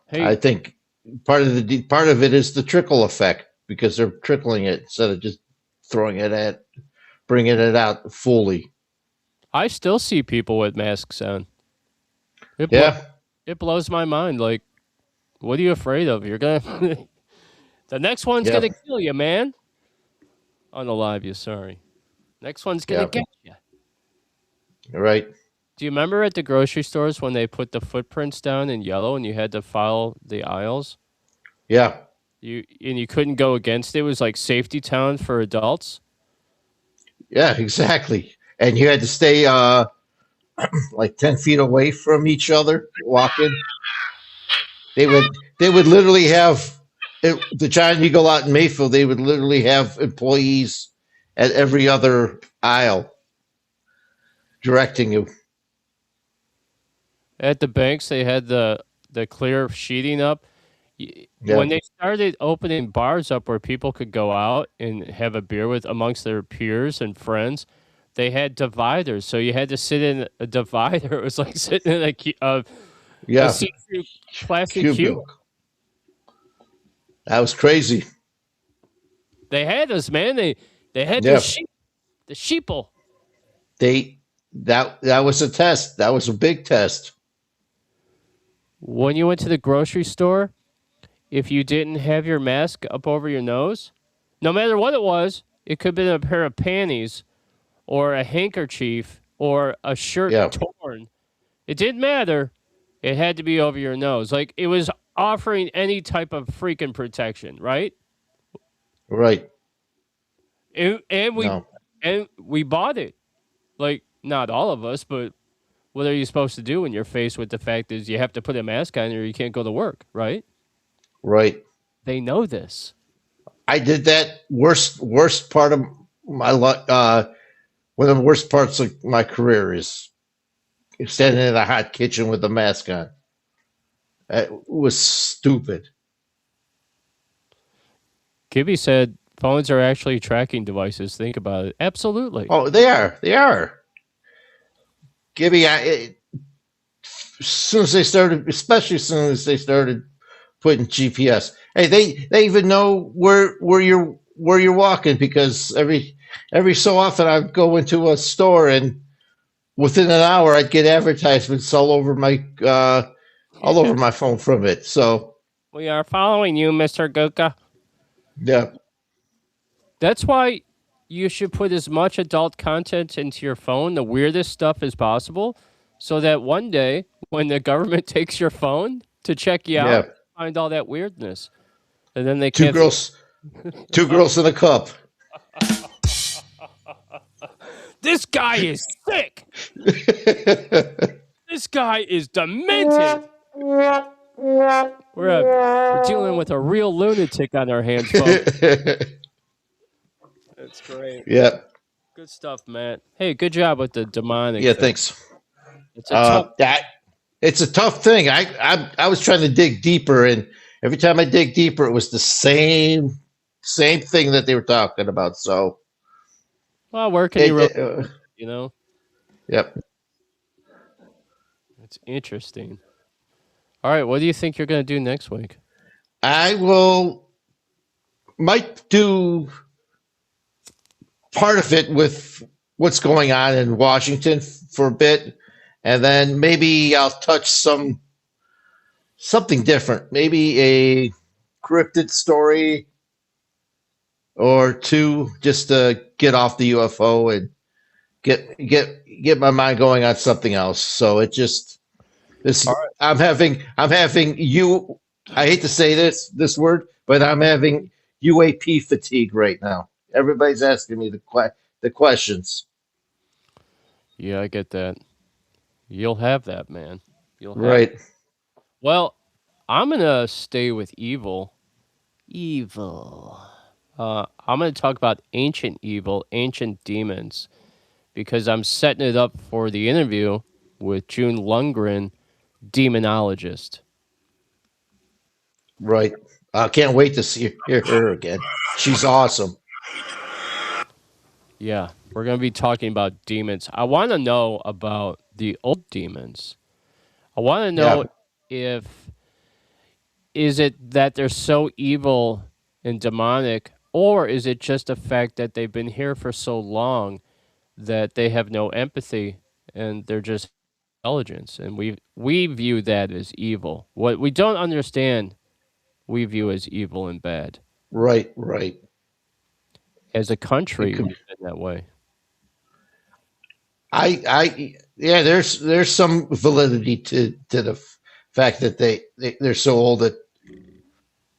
Hey, I think part of it is the trickle effect because they're trickling it instead of just bringing it out fully. I still see people with masks on. Yeah. It blows my mind. Like, what are you afraid of? You're gonna the next one's Yeah. gonna kill you, man. Unalive you, sorry. Next one's gonna Yeah. get you. Right. Do you remember at the grocery stores when they put the footprints down in yellow and you had to follow the aisles? Yeah. You couldn't go against it. It was like safety town for adults. Yeah, exactly. And you had to stay like 10 feet away from each other walking. They would literally have the time you go out in Mayfield, they would literally have employees at every other aisle directing you. At the banks, they had the clear sheeting up. Yeah. When they started opening bars up where people could go out and have a beer with amongst their peers and friends, they had dividers. So you had to sit in a divider. It was like sitting in a Yeah. see-through plastic cube. Cubicle. That was crazy. They had us, man. They had Yeah. the sheeple. That was a test. That was a big test. When you went to the grocery store, if you didn't have your mask up over your nose, no matter what it was, it could have been a pair of panties or a handkerchief or a shirt Yeah. torn. It didn't matter. It had to be over your nose. Like it was offering any type of freaking protection, right? Right. And No. we bought it. Like not all of us, but what are you supposed to do when you're faced with the fact is you have to put a mask on or you can't go to work, right? Right. They know this. I did that worst part of my one of the worst parts of my career is standing in a hot kitchen with a mask on. It was stupid. Gibby said phones are actually tracking devices. Think about it. Absolutely. Oh, they are. They are. Gibby, as soon as they started, especially as soon as they started putting GPS. Hey, they even know where you're walking because every so often I'd go into a store and within an hour I'd get advertisements all over my phone from it. So We are following you, Mr. Guka. yeah. That's why you should put as much adult content into your phone, the weirdest stuff as possible, so that one day when the government takes your phone to check you out, find all that weirdness. And then they Two can't girls in a cup. This guy is sick. This guy is demented. We're dealing with a real lunatic on our hands, folks. That's great. Yeah. Good stuff, Matt. Hey, good job with the demonic. Yeah, thing. thanks. It's a tough. It's a tough thing. I was trying to dig deeper, and every time I dig deeper, it was the same thing that they were talking about. So, Well, where can you, you know? Yep. It's interesting. All right, what do you think you're going to do next week? I might do part of it with what's going on in Washington for a bit, and then maybe I'll touch some something different. Maybe a cryptid story or two, just to get off the UFO and get my mind going on something else. So it just this I'm having you. I hate to say this word, but I'm having UAP fatigue right now. Everybody's asking me the questions. Yeah, I get that. You'll have that, man. You'll have. Right. Well, I'm gonna stay with evil. Evil. I'm gonna talk about ancient evil, ancient demons, because I'm setting it up for the interview with June Lundgren, demonologist. Right. I can't wait to hear her again. She's awesome. Yeah, we're going to be talking about demons. I want to know about the old demons. I want to know if is it that they're so evil and demonic, or is it just the fact that they've been here for so long that they have no empathy and they're just intelligence, and we view that as evil. What we don't understand, we view as evil and bad. Right. Right. As a country, we've been that way. Yeah, there's some validity to the fact that they're so old that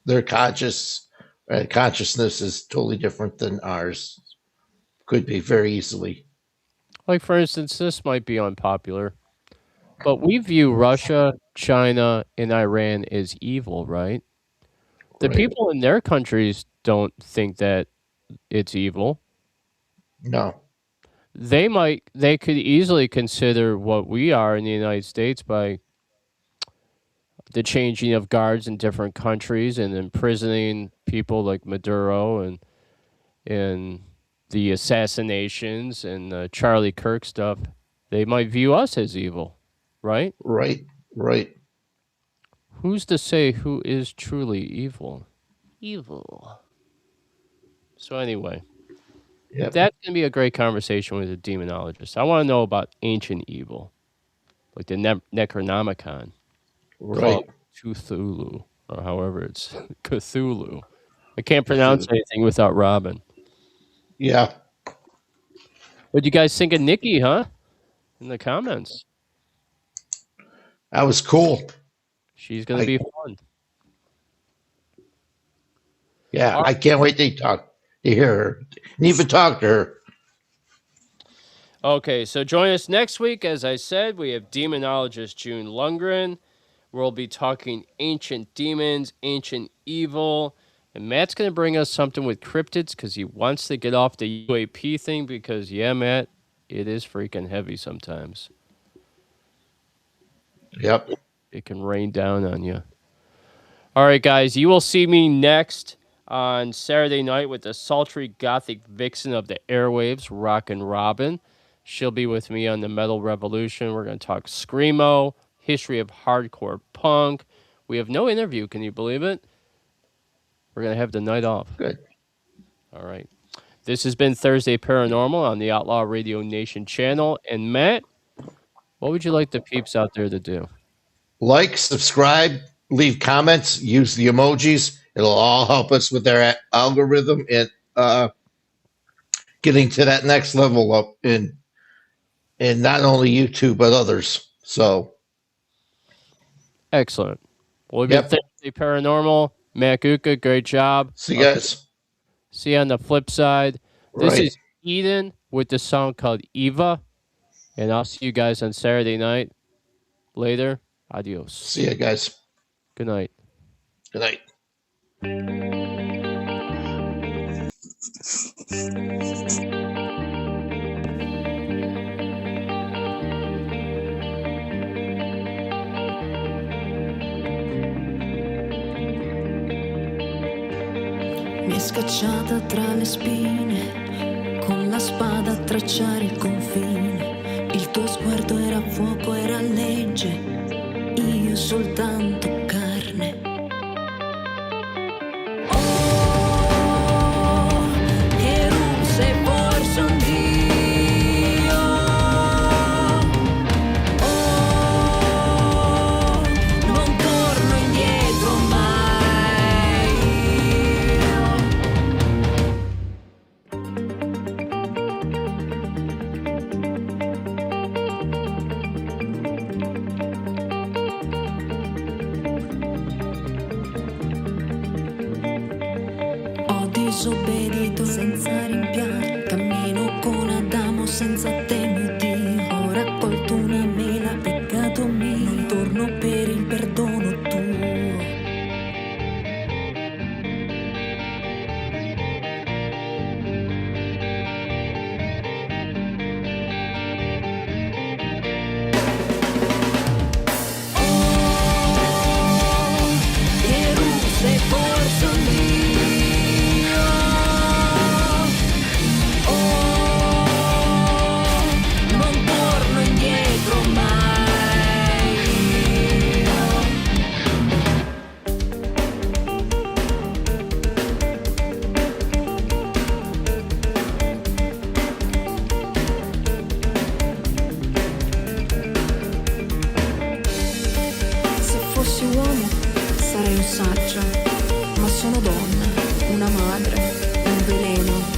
their consciousness is totally different than ours. Could be very easily. Like, for instance, this might be unpopular, but we view Russia, China, and Iran as evil, right? The Right. people in their countries don't think that it's evil. No. They could easily consider what we are in the United States by the changing of guards in different countries and imprisoning people like Maduro and the assassinations and the Charlie Kirk stuff. They might view us as evil, right? Right. Right. Who's to say who is truly evil? Evil. So anyway, Yep. that's going to be a great conversation with a demonologist. I want to know about ancient evil, like the Necronomicon, Right. called Cthulhu, or however it's Cthulhu. I can't pronounce anything without Robin. Yeah. What'd you guys think of Nikki, huh? In the comments. That was cool. She's going to be fun. Yeah, I can't wait to hear her. And even talk to her. Okay, so join us next week. As I said, we have demonologist June Lundgren. We'll be talking ancient demons, ancient evil. And Matt's going to bring us something with cryptids because he wants to get off the UAP thing because, yeah, Matt, it is freaking heavy sometimes. Yep. It can rain down on you. All right, guys, you will see me next on Saturday night with the sultry gothic vixen of the airwaves, Rockin' Robin. She'll be with me on the Metal Revolution. We're going to talk Screamo, history of hardcore punk. We have no interview. Can you believe it? We're going to have the night off. Good. All right. This has been Thursday Paranormal on the Outlaw Radio Nation channel. And Matt, what would you like the peeps out there to do? Like, subscribe, leave comments, use the emojis. It'll all help us with our algorithm and getting to that next level up in not only YouTube but others. So excellent. We'll be Thursday Paranormal. Matt Gutka, great job. See you guys. See you on the flip side. This is Eden with the song called Eva. And I'll see you guys on Saturday night. Later. Adios. See you guys. Good night. Good night. Mi è scacciata tra le spine, con la spada a tracciare il confine. Il tuo sguardo era fuoco, era legge, io soltanto carne. Oh, che sei forse un dio. Oh, non torno disobbedito senza rimpianto, cammino con Adamo senza te mio Dio, ho raccolto una mela, peccato mio, non torno per il perdono tuo. Sei forse un Dio, non torno indietro mai. Se fossi uomo sarei un saggio, ma sono donna, una madre, un veleno.